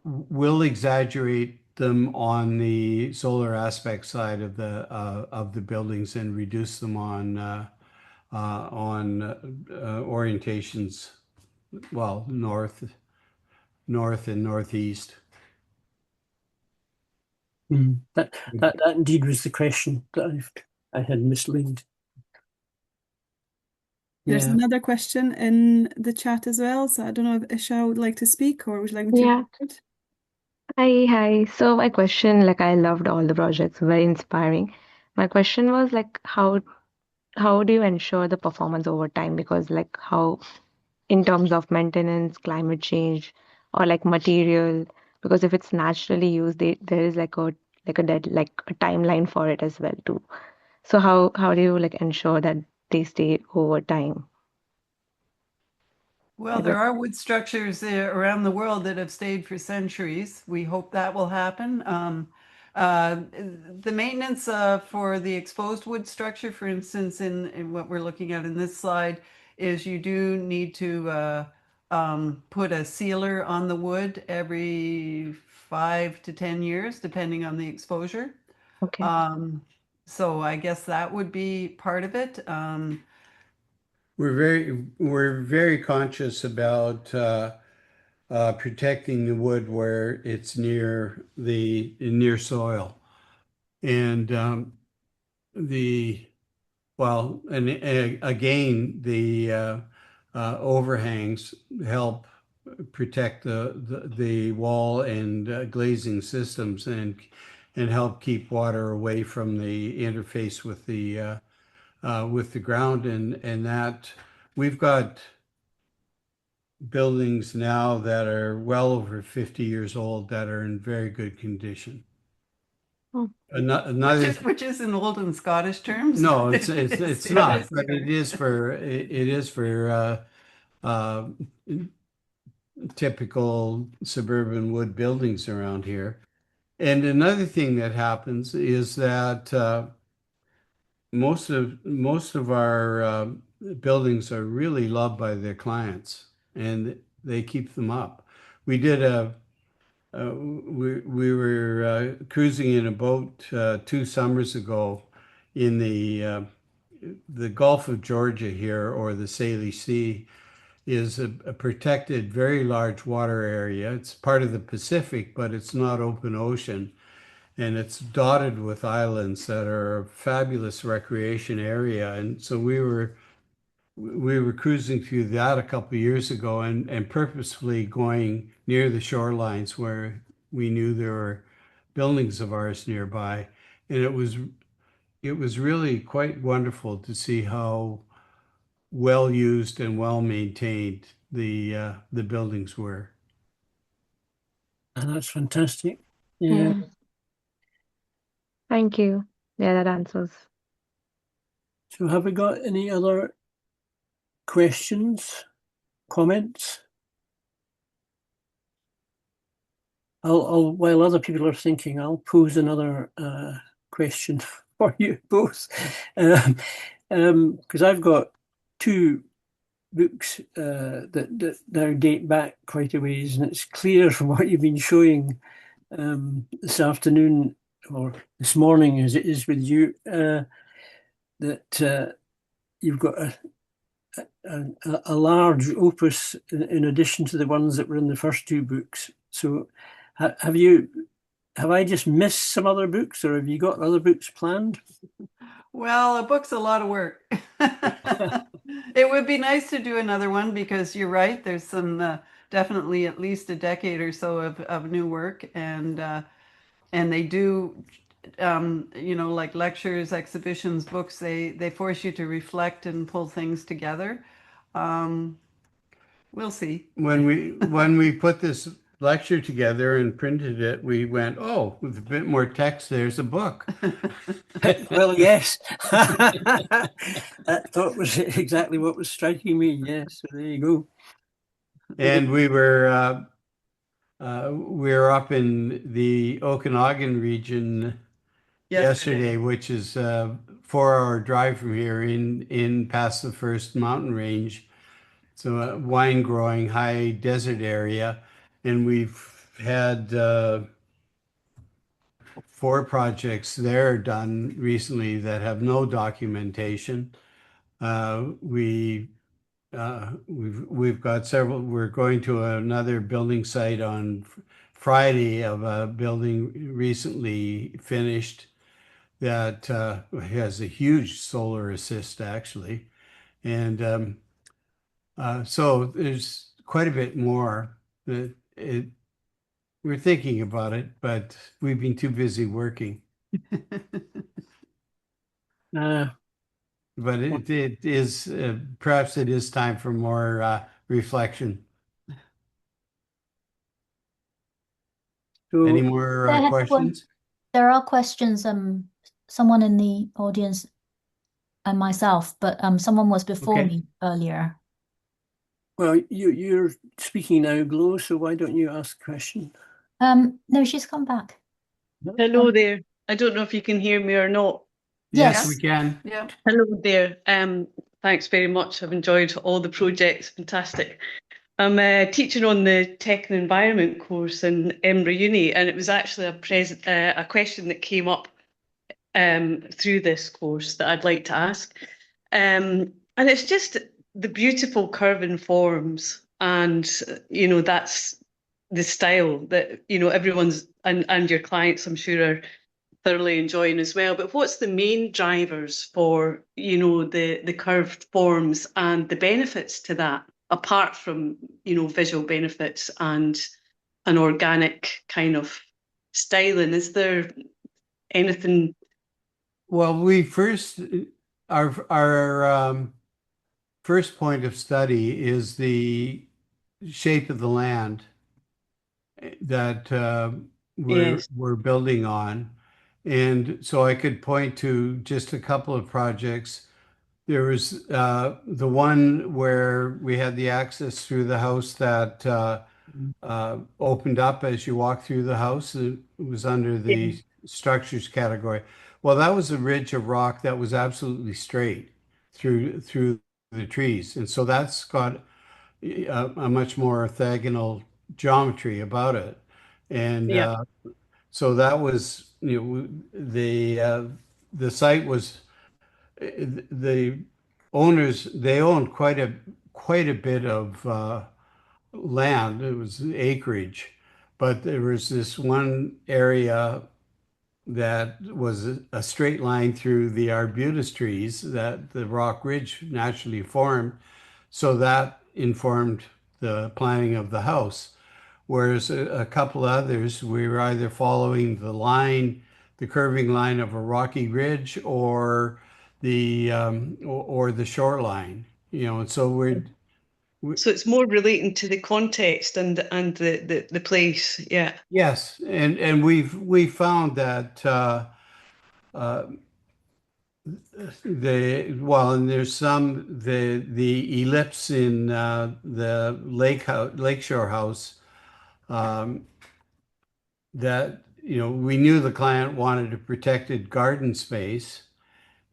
will exaggerate them on the solar aspect side of the buildings and reduce them on orientations, well, north and northeast. That indeed was the question that I had mislaid. There's another question in the chat as well, so I don't know if Isha would like to speak, or would you like me to? Yeah. Hi. So my question, I loved all the projects, very inspiring. My question was how do you ensure the performance over time? Because how, in terms of maintenance, climate change, or material, because if it's naturally used, there is a like a timeline for it as well too. So how do you like ensure that they stay over time? Well, there are wood structures around the world that have stayed for centuries. We hope that will happen. The maintenance for the exposed wood structure, for instance, in what we're looking at in this slide, is you do need to put a sealer on the wood every 5 to 10 years, depending on the exposure. Okay. So I guess that would be part of it. We're very conscious about protecting the wood where it's near soil, and again the overhangs help protect the wall and glazing systems and help keep water away from the interface with the ground, and that we've got buildings now that are well over 50 years old that are in very good condition. Oh. Another Which is in old and Scottish terms. No, it's not, but it is for typical suburban wood buildings around here. And another thing that happens is that most of our buildings are really loved by their clients, and they keep them up. We did we were cruising in a boat 2 summers ago in the Gulf of Georgia here, or the Saley Sea, is a protected, very large water area. It's part of the Pacific, but it's not open ocean. And it's dotted with islands that are a fabulous recreation area. And so we were cruising through that a couple of years ago, and purposefully going near the shorelines where we knew there were buildings of ours nearby. And it was really quite wonderful to see how well used and well maintained the buildings were. And that's fantastic. Yeah. Thank you. Yeah, that answers. So have we got any other questions, comments? While other people are thinking, I'll pose another question for you both, because I've got two books that now date back quite a ways, and it's clear from what you've been showing this afternoon or this morning, as it is with you, that you've got a large opus in addition to the ones that were in the first two books. So have I just missed some other books, or have you got other books planned? Well, a book's a lot of work. It would be nice to do another one, because you're right, there's some definitely at least a decade or so of new work, and they do like lectures, exhibitions, books, they force you to reflect and pull things together. We'll see. When we put this lecture together and printed it, we went, oh, with a bit more text, there's a book. Well, yes. That thought was exactly what was striking me. Yes, so there you go. And we were up in the Okanagan region yesterday, which is a 4-hour drive from here, in past the first mountain range. So a wine growing high desert area. And we've had 4 projects there done recently that have no documentation. We've got several. We're going to another building site on Friday of a building recently finished that has a huge solar assist, actually. And so there's quite a bit more. We're thinking about it, but we've been too busy working. But it is perhaps it is time for more reflection. So Any more questions? there are questions, someone in the audience and myself, but someone was before Okay. me earlier. Well, you're speaking now, Glo, so why don't you ask a question? No, she's come back. Hello there. I don't know if you can hear me or not. Yes, Yes. we can. Yeah. Hello there. Thanks very much. I've enjoyed all the projects. Fantastic. I'm teaching on the Tech and Environment course in Edinburgh Uni, and it was actually a question that came up through this course that I'd like to ask. And it's just the beautiful curving forms, and that's the style that everyone's and your clients, I'm sure, are thoroughly enjoying as well. But what's the main drivers for the curved forms and the benefits to that, apart from visual benefits and an organic kind of styling? Is there anything? Well, our first point of study is the shape of the land that Yes. we're building on. And so I could point to just a couple of projects. There was the one where we had the access through the house that opened up as you walk through the house. It was under the structures category. Well, that was a ridge of rock that was absolutely straight through the trees, and so that's got a much more orthogonal geometry about it. And Yeah. so that was, the site was the owners, they owned quite a bit of land. It was acreage, but there was this one area that was a straight line through the arbutus trees that the rock ridge naturally formed. So that informed the planning of the house. Whereas a couple others, we were either following the curving line of a rocky ridge, or the shoreline, and so So it's more relating to the context and the place. Yeah. yes, and we found that uh, and there's the ellipse in the lakeshore house, um, that we knew the client wanted a protected garden space,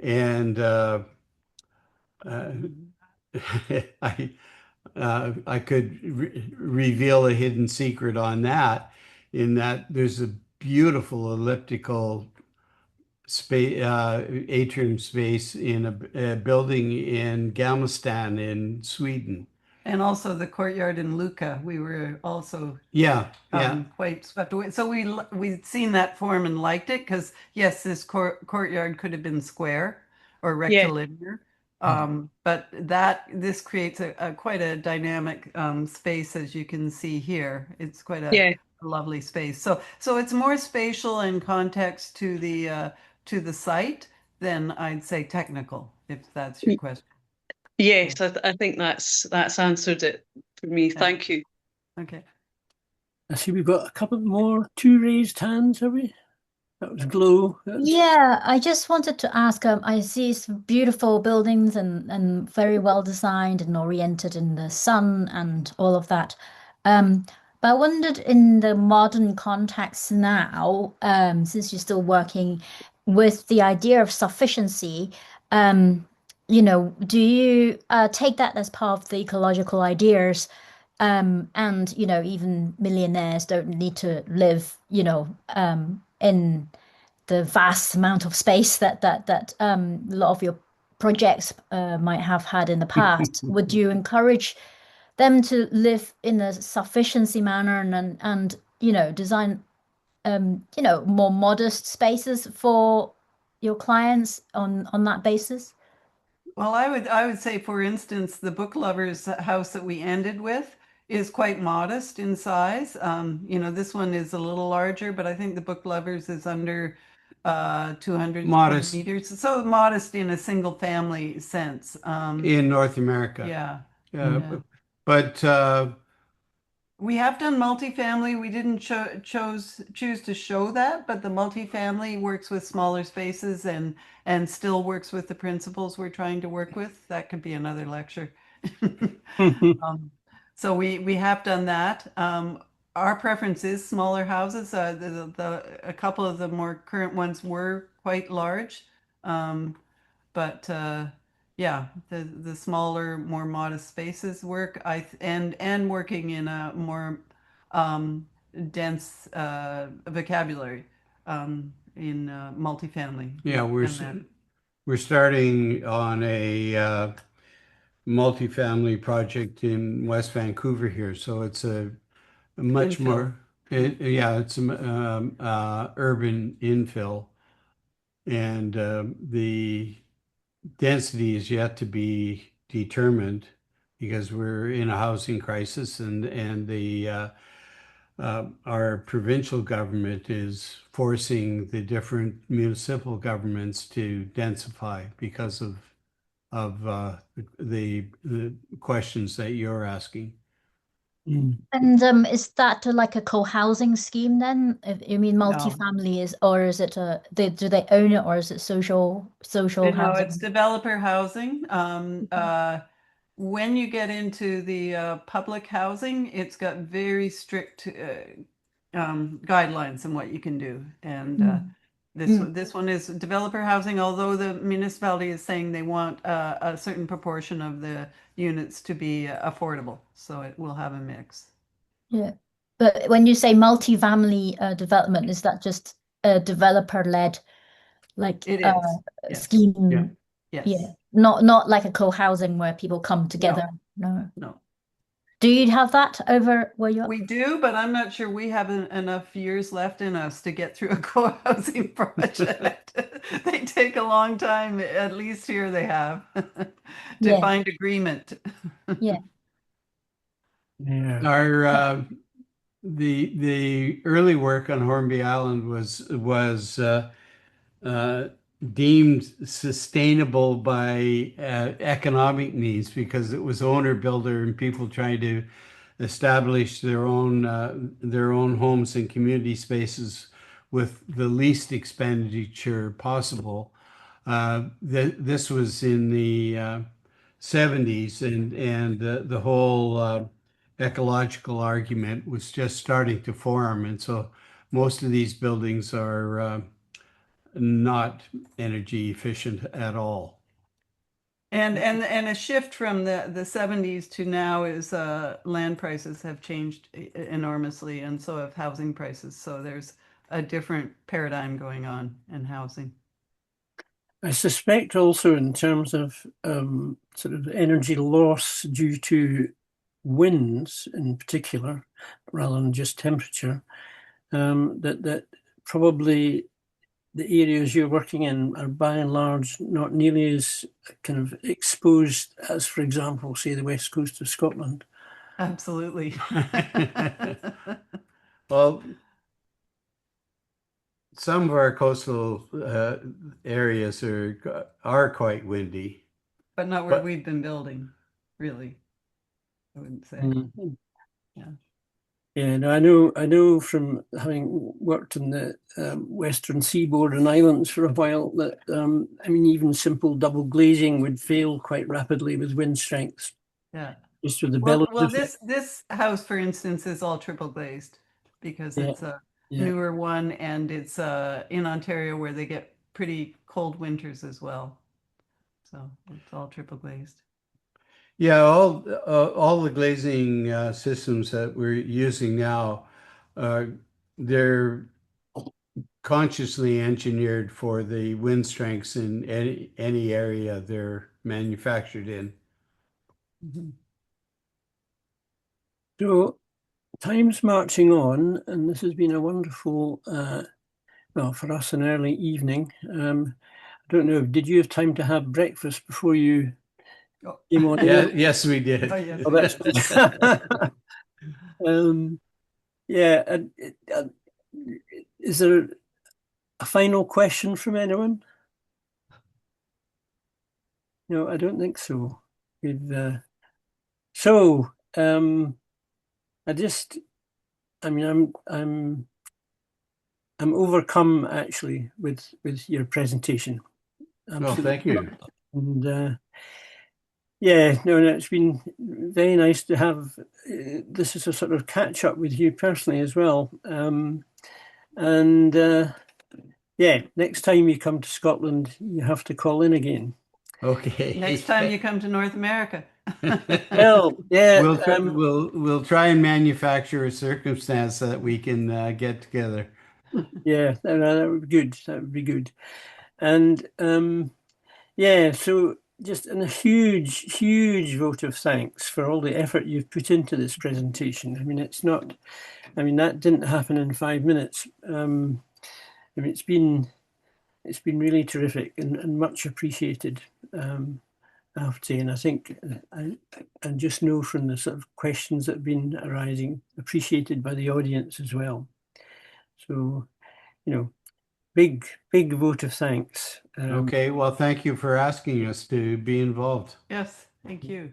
and uh, I I could reveal a hidden secret on that, in that there's a beautiful elliptical space, atrium space in a building in Galveston in Sweden. And also the courtyard in Lucca, we were also Yeah, quite swept away. So we'd seen that form and liked it because yes, this courtyard could have been square or rectilinear. But this creates a quite a dynamic space, as you can see here. It's quite a lovely space. So it's more spatial in context to the site than I'd say technical, if that's your question. Yes, I think that's answered it for me. Yeah. Thank you. Okay. I see we've got a couple more, two raised hands, have we? That was Glo. Yeah, I just wanted to ask, I see some beautiful buildings and very well designed and oriented in the sun and all of that. But I wondered, in the modern context now, since you're still working with the idea of sufficiency, do you take that as part of the ecological ideas? And even millionaires don't need to live, in the vast amount of space that a lot of your projects might have had in the past. Would you encourage them to live in a sufficiency manner and design more modest spaces for your clients on that basis? Well, I would say, for instance, the Book Lovers house that we ended with is quite modest in size. This one is a little larger, but I think the Book Lovers is under 200 Modest. square meters. So modest in a single family sense. In North America. Yeah. But We have done multifamily. We didn't choose to show that, but the multifamily works with smaller spaces and still works with the principles we're trying to work with. That could be another lecture. So we have done that. Our preference is smaller houses. A couple of the more current ones were quite large, but yeah, the smaller, more modest spaces work. And working in a more dense vocabulary in multifamily. Yeah, And we're starting on a multifamily project in West Vancouver here, so it's a much Infill. more, yeah, it's urban infill, and the density is yet to be determined because we're in a housing crisis, and the our provincial government is forcing the different municipal governments to densify because of the questions that you're asking. And is that like a co-housing scheme then? If you mean No. multifamily is, or is it do they own it, or is it social No, housing? it's developer housing. When you get into the public housing, it's got very strict guidelines on what you can do. And this one is developer housing, although the municipality is saying they want a certain proportion of the units to be affordable. So it will have a mix. Yeah. But when you say multifamily development, is that just a developer-led like It is. Yes. scheme? Yeah. Yes. Yeah. Not like a co-housing where people come together. No. No. Do you have that over where you're? We do, but I'm not sure we have enough years left in us to get through a co-housing project. They take a long time, at least here they have, to Yeah. find agreement. Yeah. Yeah. Our the early work on Hornby Island was deemed sustainable by economic needs because it was owner builder and people trying to establish their own homes and community spaces with the least expenditure possible. This was in the 70s, and the whole ecological argument was just starting to form, and so most of these buildings are not energy efficient at all. And a shift from the 70s to now is land prices have changed enormously, and so have housing prices. So there's a different paradigm going on in housing. I suspect also in terms of sort of energy loss due to winds in particular, rather than just temperature, that probably the areas you're working in are by and large not nearly as kind of exposed as, for example, say the west coast of Scotland. Absolutely. Well, some of our coastal areas are quite windy, but not where we've been building, really. I wouldn't say. Yeah. Yeah, no, I know from having worked in the western seaboard and islands for a while that I mean, even simple double glazing would fail quite rapidly with wind strengths. Yeah. Just with the Well, bellows. this house, for instance, is all triple glazed because it's a newer one, and it's in Ontario where they get pretty cold winters as well. So it's all triple glazed. Yeah, all the glazing systems that we're using now, they're consciously engineered for the wind strengths in any area they're manufactured in. So time's marching on, and this has been a wonderful, well, for us, an early evening. I don't know, did you have time to have breakfast before you came on? Yes, we did. Oh, yes. Oh, that's yeah. Is there a final question from anyone? No, I don't think so. We've, so I mean, I'm overcome actually with your presentation. Well, thank you. And yeah, no, it's been very nice to have this is a sort of catch up with you personally as well. And yeah, next time you come to Scotland, you have to call in again. Okay. Next time you come to North America. Well, yeah, we'll try and manufacture a circumstance so that we can get together. yeah, that would be good. That would be good. And yeah, so just a huge vote of thanks for all the effort you've put into this presentation. I mean, that didn't happen in 5 minutes. I mean, it's been really terrific and much appreciated. I have to say, and I think I just know from the sort of questions that have been arising, appreciated by the audience as well. So, big vote of thanks. Okay, well, thank you for asking us to be involved. Yes, thank you.